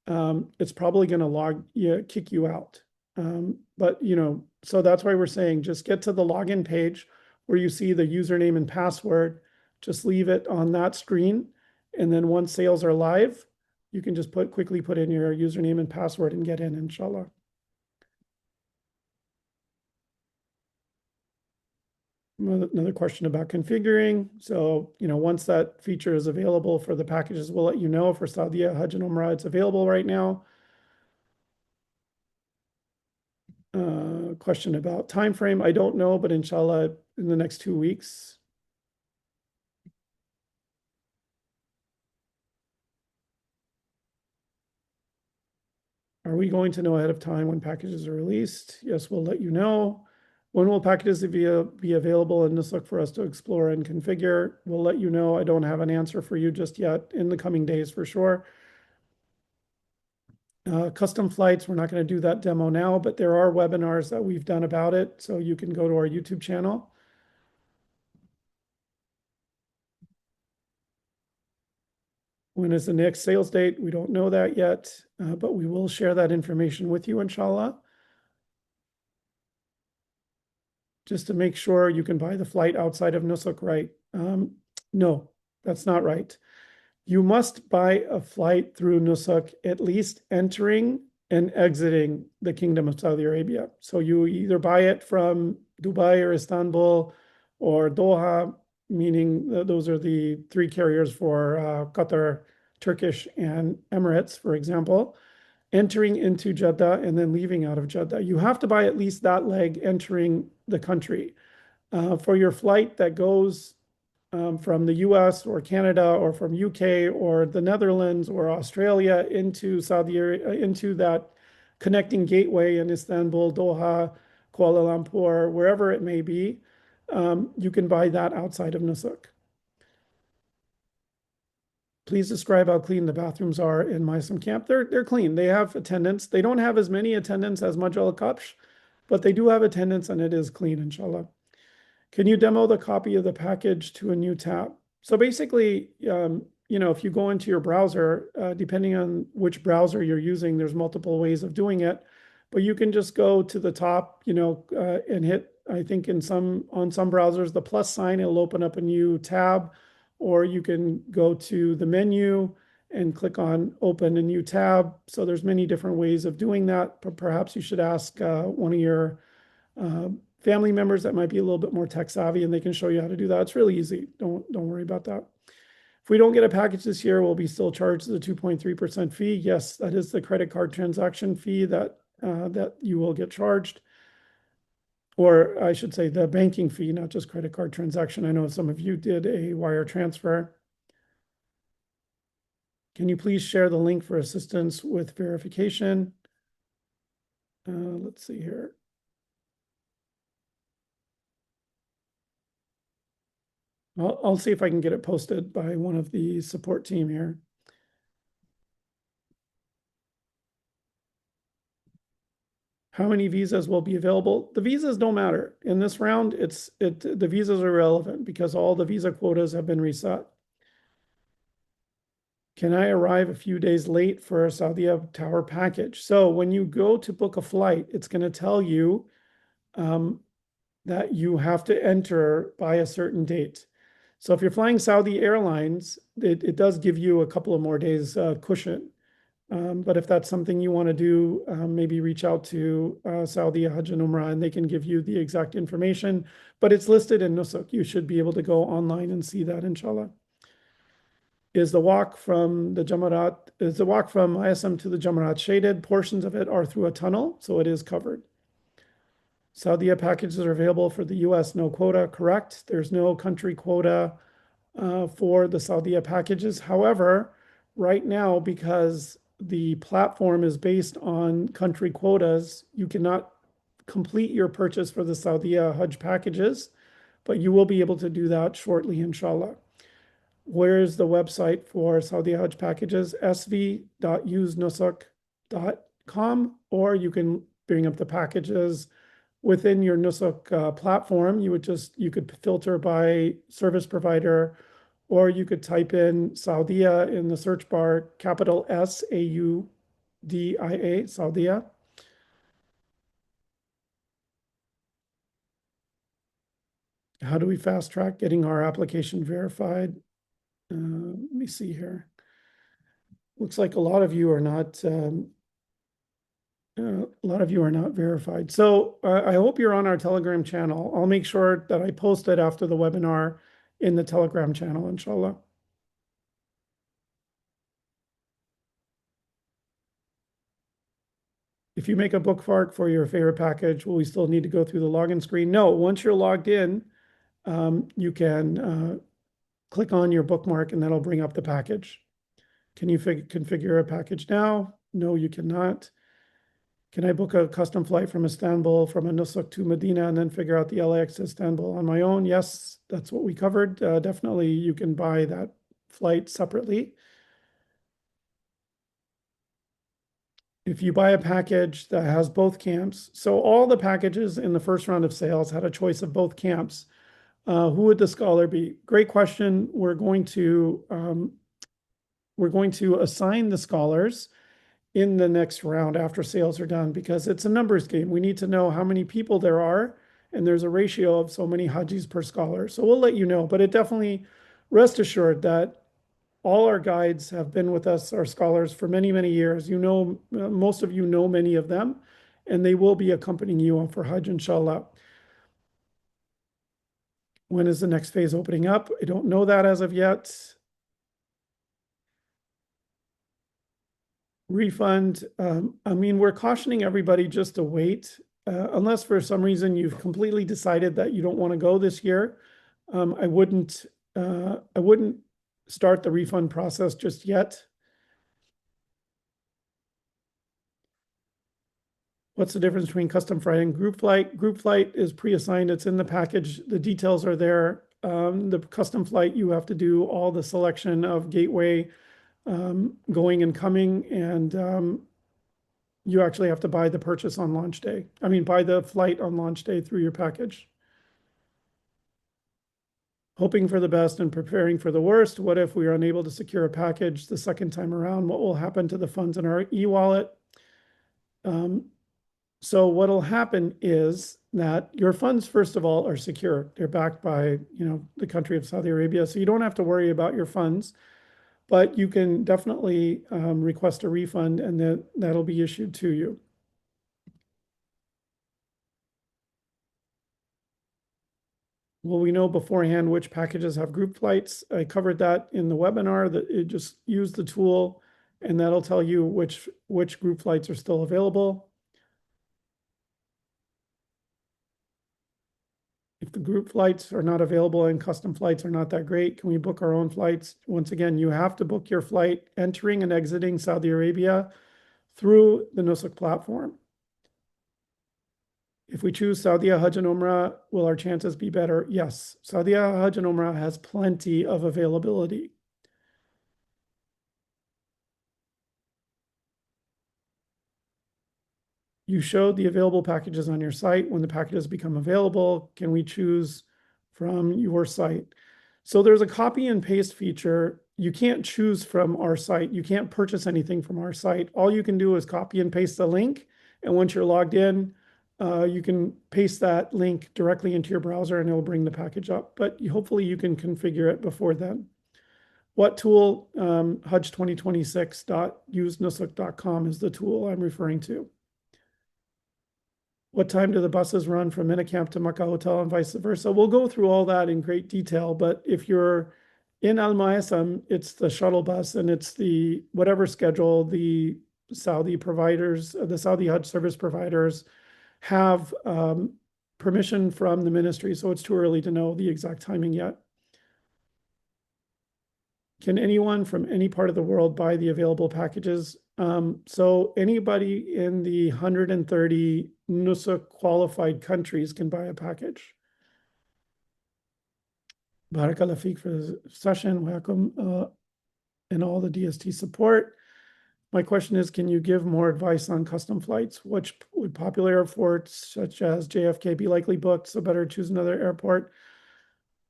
Speaker 1: it's probably going to kick you out. But so that's why we're saying just get to the login page where you see the username and password. Just leave it on that screen, and then once sales are live, you can just quickly put in your username and password and get in, inshallah. Another question about configuring. So, once that feature is available for the packages, we'll let you know. For Saudi Hajj and Umrah, it's available right now. Question about time frame. I don't know, but inshallah, in the next 2 weeks. Are we going to know ahead of time when packages are released? Yes, we'll let you know. When will packages be available in Nusuk for us to explore and configure? We'll let you know. I don't have an answer for you just yet, in the coming days for sure. Custom flights, we're not going to do that demo now, but there are webinars that we've done about it. So you can go to our YouTube channel. When is the next sales date? We don't know that yet, but we will share that information with you, inshallah. Just to make sure you can buy the flight outside of Nusuk, right? No, that's not right. You must buy a flight through Nusuk, at least entering and exiting the Kingdom of Saudi Arabia. So you either buy it from Dubai or Istanbul or Doha, meaning those are the three carriers for Qatar, Turkish, and Emirates, for example, entering into Jeddah and then leaving out of Jeddah. You have to buy at least that leg entering the country. For your flight that goes from the US or Canada or from UK or the Netherlands or Australia into Saudi Arabia, into that connecting gateway in Istanbul, Doha, Kuala Lumpur, wherever it may be, you can buy that outside of Nusuk. Please describe how clean the bathrooms are in Mysam camp. They're clean. They have attendants. They don't have as many attendants as Majal al-Kapsh, but they do have attendants and it is clean, inshallah. Can you demo the copy of the package to a new tab? So basically, if you go into your browser, depending on which browser you're using, there's multiple ways of doing it. But you can just go to the top, and hit, I think on some browsers, the plus sign, it'll open up a new tab, or you can go to the menu and click on open a new tab. So there's many different ways of doing that, but perhaps you should ask one of your family members that might be a little bit more tech savvy, and they can show you how to do that. It's really easy. Don't worry about that. If we don't get a package this year, will we still charge the 2.3% fee? Yes, that is the credit card transaction fee that you will get charged. Or I should say the banking fee, not just credit card transaction. I know some of you did a wire transfer. Can you please share the link for assistance with verification? Let's see here. I'll see if I can get it posted by one of the support team here. How many visas will be available? The visas don't matter. In this round, the visas are irrelevant because all the visa quotas have been reset. Can I arrive a few days late for a Saudi Tower package? So when you go to book a flight, it's going to tell you that you have to enter by a certain date. So if you're flying Saudi Airlines, it does give you a couple of more days cushion. But if that's something you want to do, maybe reach out to Saudi Hajj and Umrah and they can give you the exact information. But it's listed in Nusuk. You should be able to go online and see that, inshallah. Is the walk from ISM to the Jamarat shaded? Portions of it are through a tunnel, so it is covered. Saudi packages are available for the US, no quota, correct? There's no country quota for the Saudi packages. However, right now, because the platform is based on country quotas, you cannot complete your purchase for the Saudi Hajj packages, but you will be able to do that shortly, inshallah. Where is the website for Saudi Hajj packages? sv.usenusuk.com, or you can bring up the packages within your Nusuk platform, you could filter by service provider, or you could type in Saudia in the search bar, capital Saudia, Saudia. How do we fast track getting our application verified? Let me see here. Looks like a lot of you are not verified. So I hope you're on our Telegram channel. I'll make sure that I post it after the webinar in the Telegram channel, inshallah. If you make a bookmark for your favorite package, will we still need to go through the login screen? No, once you're logged in, you can click on your bookmark and that'll bring up the package. Can you configure a package now? No, you cannot. Can I book a custom flight from Istanbul, from a Nusuk to Medina, and then figure out the LAX to Istanbul on my own? Yes, that's what we covered. Definitely, you can buy that flight separately. If you buy a package that has both camps, so all the packages in the first round of sales had a choice of both camps. Who would the scholar be? Great question. We're going to assign the scholars in the next round after sales are done because it's a numbers game. We need to know how many people there are, and there's a ratio of so many Hajis per scholar. So we'll let you know, but it definitely rest assured that all our guides have been with us, our scholars, for many, many years. You know, most of you know many of them, and they will be accompanying you for Hajj, inshallah. When is the next phase opening up? I don't know that as of yet. Refund. I mean, we're cautioning everybody just to wait, unless for some reason you've completely decided that you don't want to go this year. I wouldn't start the refund process just yet. What's the difference between custom flight and group flight? Group flight is pre-assigned. It's in the package. The details are there. The custom flight, you have to do all the selection of gateway, going and coming, and you actually have to buy the purchase on launch day. I mean, buy the flight on launch day through your package. Hoping for the best and preparing for the worst. What if we are unable to secure a package the second time around? What will happen to the funds in our e-wallet? So what will happen is that your funds, first of all, are secure. They're backed by, the country of Saudi Arabia. So you don't have to worry about your funds, but you can definitely request a refund and that'll be issued to you. Will we know beforehand which packages have group flights? I covered that in the webinar. That it just use the tool and that'll tell you which group flights are still available. If the group flights are not available and custom flights are not that great, can we book our own flights? Once again, you have to book your flight entering and exiting Saudi Arabia through the Nusuk platform. If we choose Saudi Hajj and Umrah, will our chances be better? Yes, Saudi Hajj and Umrah has plenty of availability. You showed the available packages on your site. When the packages become available, can we choose from your site? So there's a copy and paste feature. You can't choose from our site. You can't purchase anything from our site. All you can do is copy and paste the link. And once you're logged in, you can paste that link directly into your browser and it'll bring the package up. But hopefully you can configure it before then. What tool? Hajj2026.usenusuk.com is the tool I'm referring to. What time do the buses run from Minicamp to Makkah Hotel and vice versa? We'll go through all that in great detail, but if you're in Al Maasam, it's the shuttle bus and it's the whatever schedule the Saudi providers, the Saudi Hajj service providers have permission from the ministry. So it's too early to know the exact timing yet. Can anyone from any part of the world buy the available packages? So anybody in the 130 Nusuk qualified countries can buy a package. Barakallah Feek for the session. Welcome and all the DST support. My question is, can you give more advice on custom flights? Which would popular airports such as JFK be likely booked? So better choose another airport.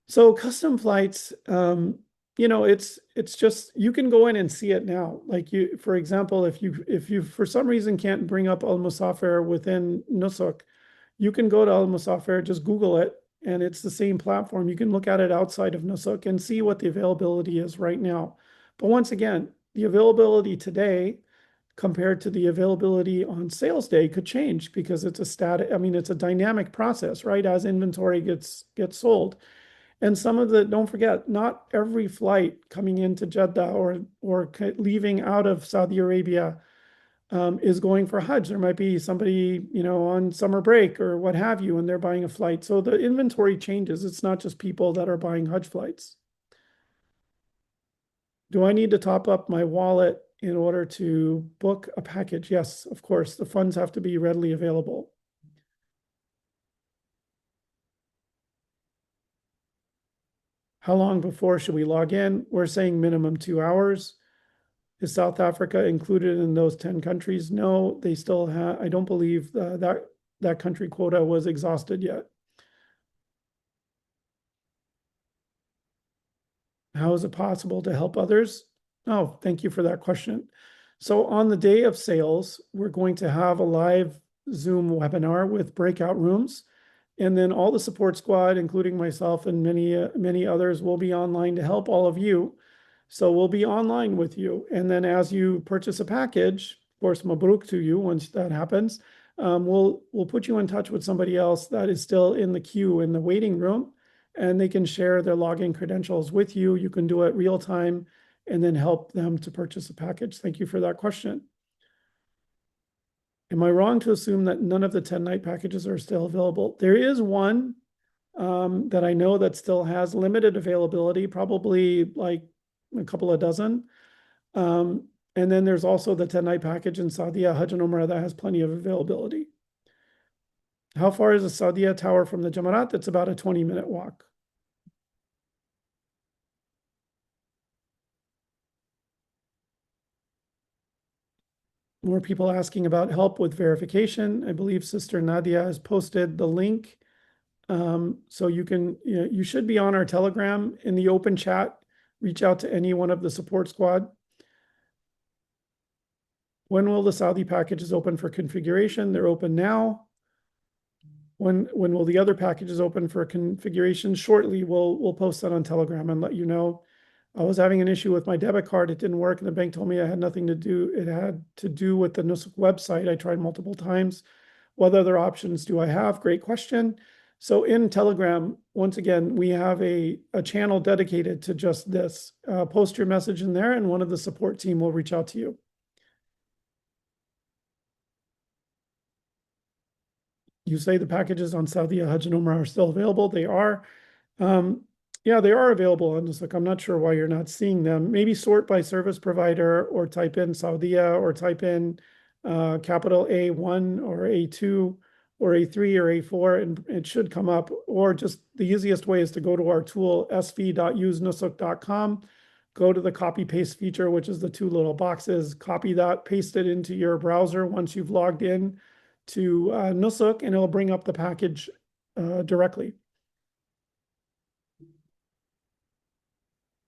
Speaker 1: So custom flights, it's just you can go in and see it now. Like you, for example, if you for some reason can't bring up Al Musafir within Nusuk, you can go to Al Musafir, just Google it, and it's the same platform. You can look at it outside of Nusuk and see what the availability is right now. But once again, the availability today compared to the availability on sales day could change because it's a static, I mean, it's a dynamic process, right? As inventory gets sold. And some of the, don't forget, not every flight coming into Jeddah or leaving out of Saudi Arabia is going for Hajj. There might be somebody, on summer break or what have you, and they're buying a flight. So the inventory changes. It's not just people that are buying Hajj flights. Do I need to top up my wallet in order to book a package? Yes, of course. The funds have to be readily available. How long before should we log in? We're saying minimum 2 hours. Is South Africa included in those 10 countries? No, they still have, I don't believe that country quota was exhausted yet. How is it possible to help others? Oh, thank you for that question. So on the day of sales, we're going to have a live Zoom webinar with breakout rooms. And then all the support squad, including myself and many others, will be online to help all of you. So we'll be online with you. And then as you purchase a package, of course, mabruk to you once that happens, we'll put you in touch with somebody else that is still in the queue in the waiting room, and they can share their login credentials with you. You can do it real time and then help them to purchase a package. Thank you for that question. Am I wrong to assume that none of the 10-night packages are still available? There is one that I know that still has limited availability, probably like a couple of dozen. And then there's also the 10-night package in Saudiya Hajj and Umrah that has plenty of availability. How far is the Saudiya Tower from the Jamarat? It's about a 20-minute walk. More people asking about help with verification. I believe Sister Nadia has posted the link. So you should be on our Telegram in the open chat. Reach out to any one of the support squad. When will the Saudi packages open for configuration? They're open now. When will the other packages open for configuration? Shortly, we'll post that on Telegram and let you know. I was having an issue with my debit card. It didn't work, and the bank told me it had nothing to do. It had to do with the Nusuk website. I tried multiple times. What other options do I have? Great question. So in Telegram, once again, we have a channel dedicated to just this. Post your message in there, and one of the support team will reach out to you. You say the packages on Saudiya Hajj and Umrah are still available. They are. Yeah, they are available. I'm just like, I'm not sure why you're not seeing them. Maybe sort by service provider or type in Saudiya or type in capital A1 or A2 or A3 or A4, and it should come up. Or just the easiest way is to go to our tool, sv.usenusuk.com, go to the copy paste feature, which is the two little boxes, copy that, paste it into your browser once you've logged in to Nusuk, and it'll bring up the package directly.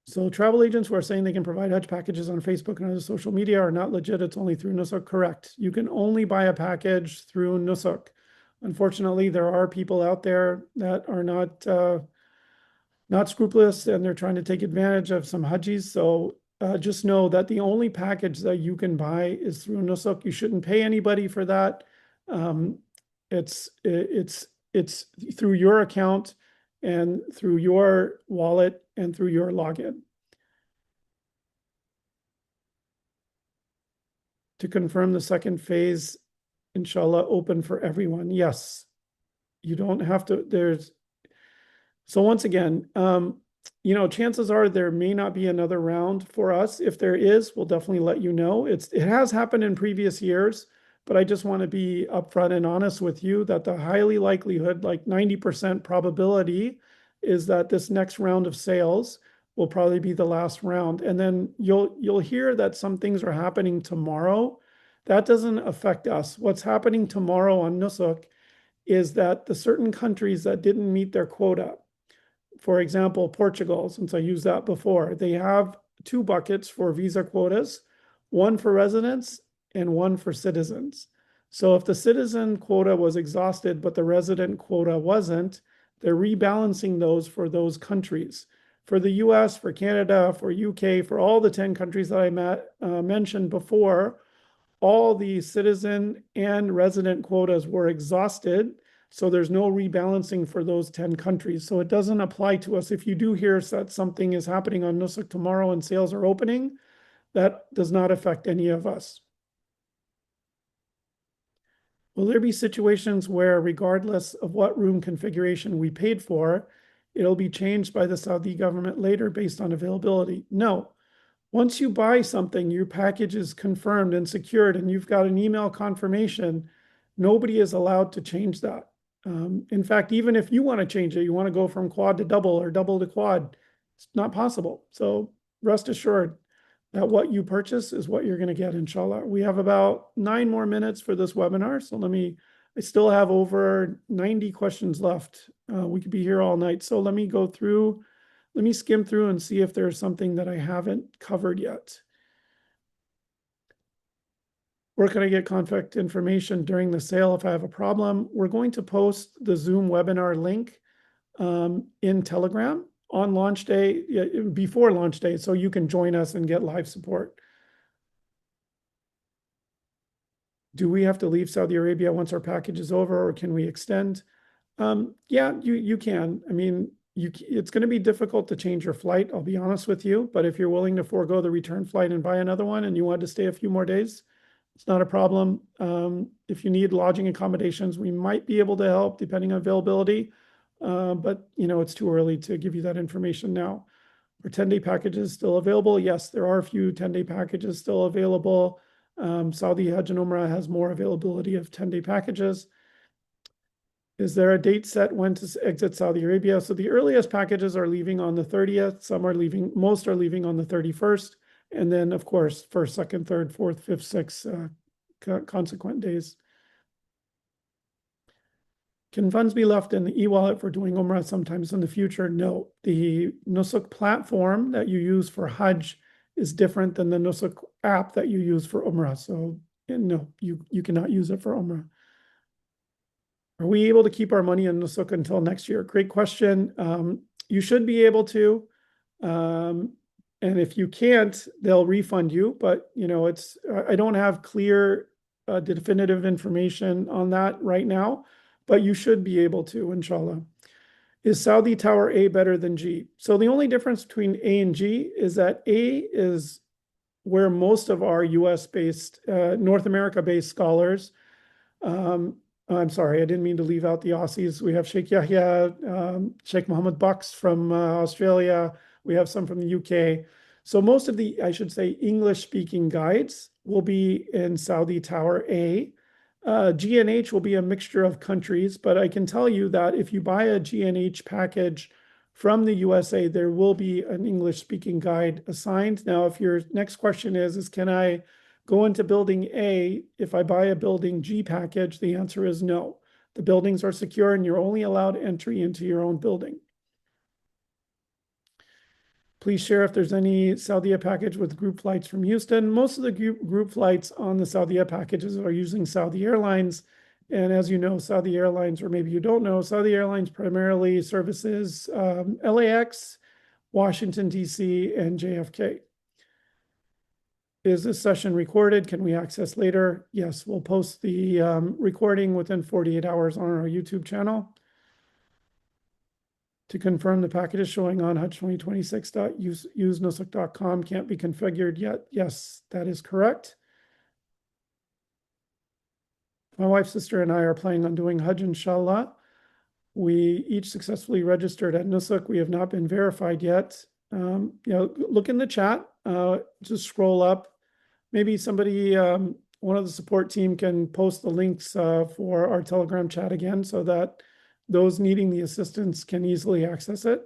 Speaker 1: So travel agents who are saying they can provide Hajj packages on Facebook and other social media are not legit. It's only through Nusuk. Correct. You can only buy a package through Nusuk. Unfortunately, there are people out there that are not scrupulous, and they're trying to take advantage of some Hajjis. So just know that the only package that you can buy is through Nusuk. You shouldn't pay anybody for that. It's through your account and through your wallet and through your login. To confirm the second phase, inshallah, open for everyone. Yes, you don't have to, so once again, chances are there may not be another round for us. If there is, we'll definitely let you know. It has happened in previous years, but I just want to be upfront and honest with you that the highly likelihood, like 90% probability, is that this next round of sales will probably be the last round. And then you'll hear that some things are happening tomorrow. That doesn't affect us. What's happening tomorrow on Nusuk is that the certain countries that didn't meet their quota, for example, Portugal, since I used that before, they have two buckets for visa quotas, one for residents and one for citizens. So if the citizen quota was exhausted, but the resident quota wasn't, they're rebalancing those for those countries. For the US, for Canada, for UK, for all the 10 countries that I mentioned before, all the citizen and resident quotas were exhausted. So there's no rebalancing for those 10 countries. So it doesn't apply to us. If you do hear that something is happening on Nusuk tomorrow and sales are opening, that does not affect any of us. Will there be situations where, regardless of what room configuration we paid for, it'll be changed by the Saudi government later based on availability? No. Once you buy something, your package is confirmed and secured, and you've got an email confirmation, nobody is allowed to change that. In fact, even if you want to change it, you want to go from quad to double or double to quad, it's not possible. So rest assured that what you purchase is what you're going to get, inshallah. We have about 9 more minutes for this webinar. So I still have over 90 questions left. We could be here all night. So let me skim through and see if there's something that I haven't covered yet. Where can I get contact information during the sale if I have a problem? We're going to post the Zoom webinar link in Telegram on launch day, before launch day, so you can join us and get live support. Do we have to leave Saudi Arabia once our package is over, or can we extend? Yeah, you can. I mean, it's going to be difficult to change your flight, I'll be honest with you. But if you're willing to forego the return flight and buy another one and you want to stay a few more days, it's not a problem. If you need lodging accommodations, we might be able to help depending on availability. But it's too early to give you that information now. Are 10-day packages still available? Yes, there are a few 10-day packages still available. Saudi Hajj and Umrah has more availability of 10-day packages. Is there a date set when to exit Saudi Arabia? So the earliest packages are leaving on the 30th. Most are leaving on the 31st. And then, of course, first, second, third, fourth, fifth, sixth, consequent days. Can funds be left in the e-wallet for doing Umrah sometimes in the future? No. The Nusuk platform that you use for Hajj is different than the Nusuk app that you use for Umrah. So no, you cannot use it for Umrah. Are we able to keep our money in Nusuk until next year? Great question. You should be able to. And if you can't, they'll refund you. But I don't have clear, definitive information on that right now. But you should be able to, inshallah. Is Saudi Tower A better than G? So the only difference between A and G is that A is where most of our US-based, North America-based scholars, I'm sorry, I didn't mean to leave out the Aussies. We have Sheikh Yahya, Sheikh Mohammed Bucks from Australia. We have some from the UK. So most of the, I should say, English-speaking guides will be in Saudi Tower A. G&H will be a mixture of countries, but I can tell you that if you buy a G&H package from the USA, there will be an English-speaking guide assigned. Now, if your next question is can I go into building A if I buy a building G package? The answer is no. The buildings are secure and you're only allowed entry into your own building. Please share if there's any Saudia package with group flights from Houston. Most of the group flights on the Saudia packages are using Saudi Airlines. And as you know, Saudi Airlines, or maybe you don't know, Saudi Airlines primarily services LAX, Washington, D.C., and JFK. Is this session recorded? Can we access later? Yes, we'll post the recording within 48 hours on our YouTube channel. To confirm the packages showing on hajj2026.usenusuk.com can't be configured yet. Yes, that is correct. My wife's sister and I are planning on doing Hajj, inshallah. We each successfully registered at Nusuk. We have not been verified yet. Look in the chat, just scroll up. Maybe somebody, one of the support team can post the links for our Telegram chat again so that those needing the assistance can easily access it.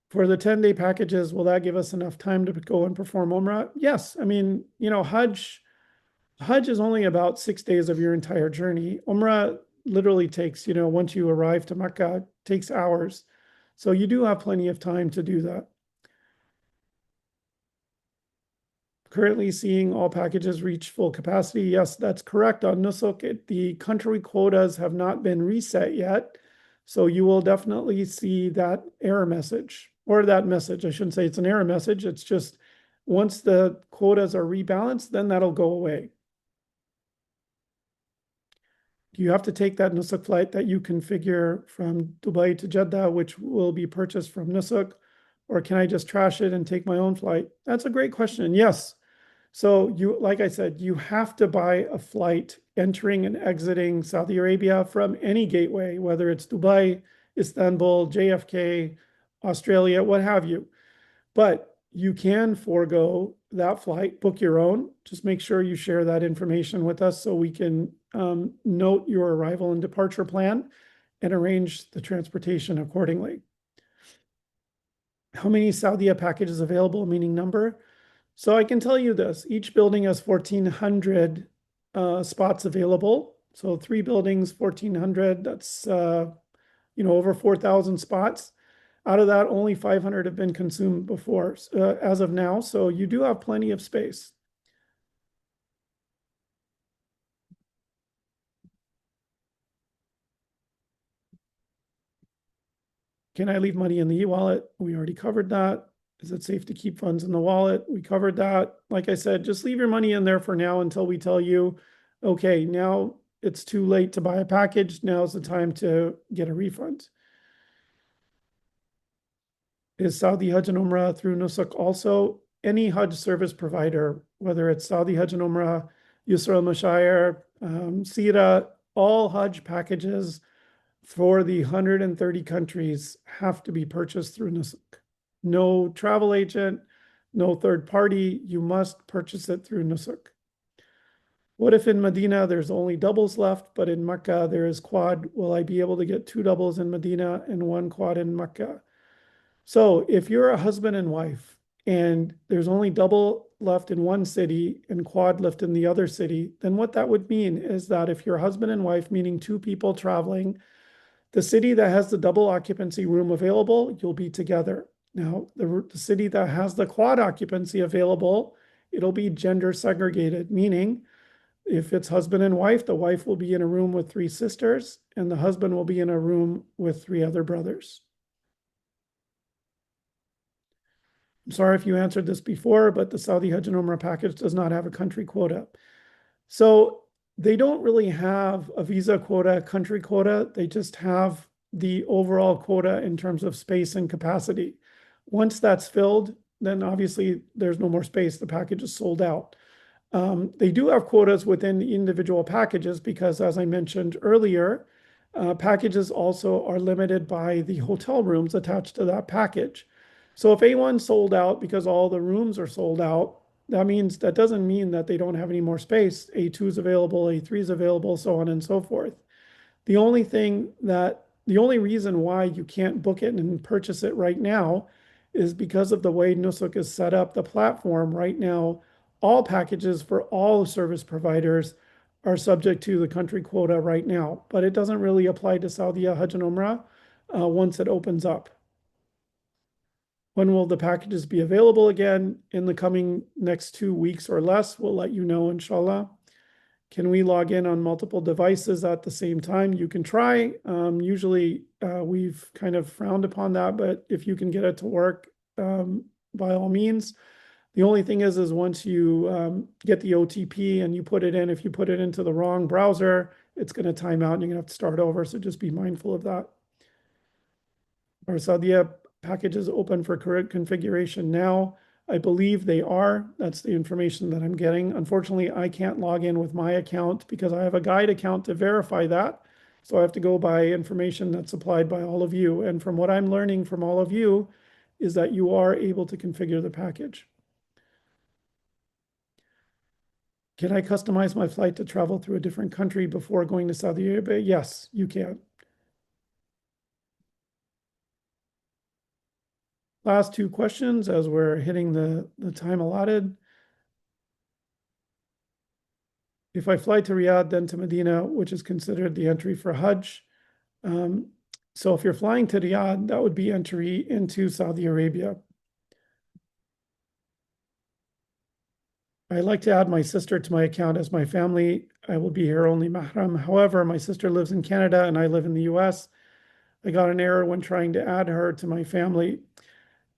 Speaker 1: For the 10-day packages, will that give us enough time to go and perform Umrah? Yes. I mean, Hajj is only about 6 days of your entire journey. Umrah literally takes, once you arrive to Mecca, takes hours. So you do have plenty of time to do that. Currently seeing all packages reach full capacity. Yes, that's correct. On Nusuk, the country quotas have not been reset yet. So you will definitely see that error message, or that message. I shouldn't say it's an error message. It's just once the quotas are rebalanced, then that'll go away. You have to take that Nusuk flight that you configure from Dubai to Jeddah, which will be purchased from Nusuk, or can I just trash it and take my own flight? That's a great question. Yes. So like I said, you have to buy a flight entering and exiting Saudi Arabia from any gateway, whether it's Dubai, Istanbul, JFK, Australia, what have you. But you can forego that flight, book your own. Just make sure you share that information with us so we can note your arrival and departure plan and arrange the transportation accordingly. How many Saudia packages available, meaning number? So I can tell you this, each building has 1,400 spots available. So 3 buildings, 1,400, that's, over 4,000 spots. Out of that, only 500 have been consumed before, as of now. So you do have plenty of space. Can I leave money in the e-wallet? We already covered that. Is it safe to keep funds in the wallet? We covered that. Like I said, just leave your money in there for now until we tell you, okay, now it's too late to buy a package. Now's the time to get a refund. Is Saudi Hajj and Umrah through Nusuk also? Any Hajj service provider, whether it's Saudi Hajj and Umrah, Yusra al Mashayir, Sira, all Hajj packages for the 130 countries have to be purchased through Nusuk. No travel agent, no third party. You must purchase it through Nusuk. What if in Medina there's only doubles left, but in Mecca there is quad? Will I be able to get 2 doubles in Medina and 1 quad in Mecca? So if you're a husband and wife and there's only double left in one city and quad left in the other city, then what that would mean is that if you're husband and wife, meaning 2 people traveling, the city that has the double occupancy room available, you'll be together. Now, the city that has the quad occupancy available, it'll be gender segregated, meaning if it's husband and wife, the wife will be in a room with 3 sisters and the husband will be in a room with 3 other brothers. I'm sorry if you answered this before, but the Saudi Hajj and Umrah package does not have a country quota. So they don't really have a visa quota, country quota. They just have the overall quota in terms of space and capacity. Once that's filled, then obviously there's no more space. The package is sold out. They do have quotas within the individual packages because, as I mentioned earlier, packages also are limited by the hotel rooms attached to that package. So if A1 sold out because all the rooms are sold out, that doesn't mean that they don't have any more space. A2 is available, A3 is available, so on and so forth. The only reason why you can't book it and purchase it right now is because of the way Nusuk is set up. The platform right now, all packages for all service providers are subject to the country quota right now, but it doesn't really apply to Saudi Hajj and Umrah once it opens up. When will the packages be available again? In the coming next 2 weeks or less, we'll let you know, inshallah. Can we log in on multiple devices at the same time? You can try. Usually we've kind of frowned upon that, but if you can get it to work, by all means. The only thing is once you get the OTP and you put it in, if you put it into the wrong browser, it's going to time out and you're going to have to start over. So just be mindful of that. Are Saudia packages open for correct configuration now? I believe they are. That's the information that I'm getting. Unfortunately, I can't log in with my account because I have a guide account to verify that. So I have to go by information that's supplied by all of you. And from what I'm learning from all of you is that you are able to configure the package. Can I customize my flight to travel through a different country before going to Saudi Arabia? Yes, you can. last two questions as we're hitting the time allotted. If I fly to Riyadh, then to Medina, which is considered the entry for Hajj. Um, so if you're flying to Riyadh, that would be entry into Saudi Arabia. I like to add my sister to my account as my family. I will be here only mahram. However, my sister lives in Canada and I live in the US. I got an error when trying to add her to my family.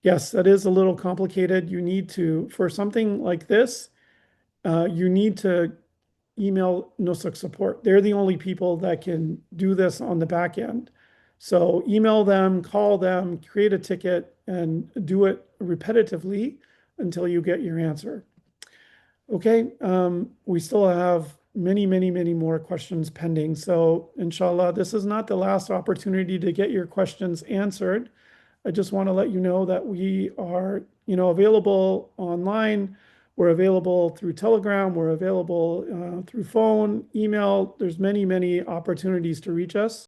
Speaker 1: Yes, that is a little complicated. You need to, for something like this, you need to email Nusuk support. They're the only people that can do this on the back end. So email them, call them, create a ticket, and do it repetitively until you get your answer. Okay, we still have many, many, many more questions pending. So inshallah, this is not the last opportunity to get your questions answered. I just want to let you know that we are, available online. We're available through Telegram. We're available through phone, email. There's many, many opportunities to reach us.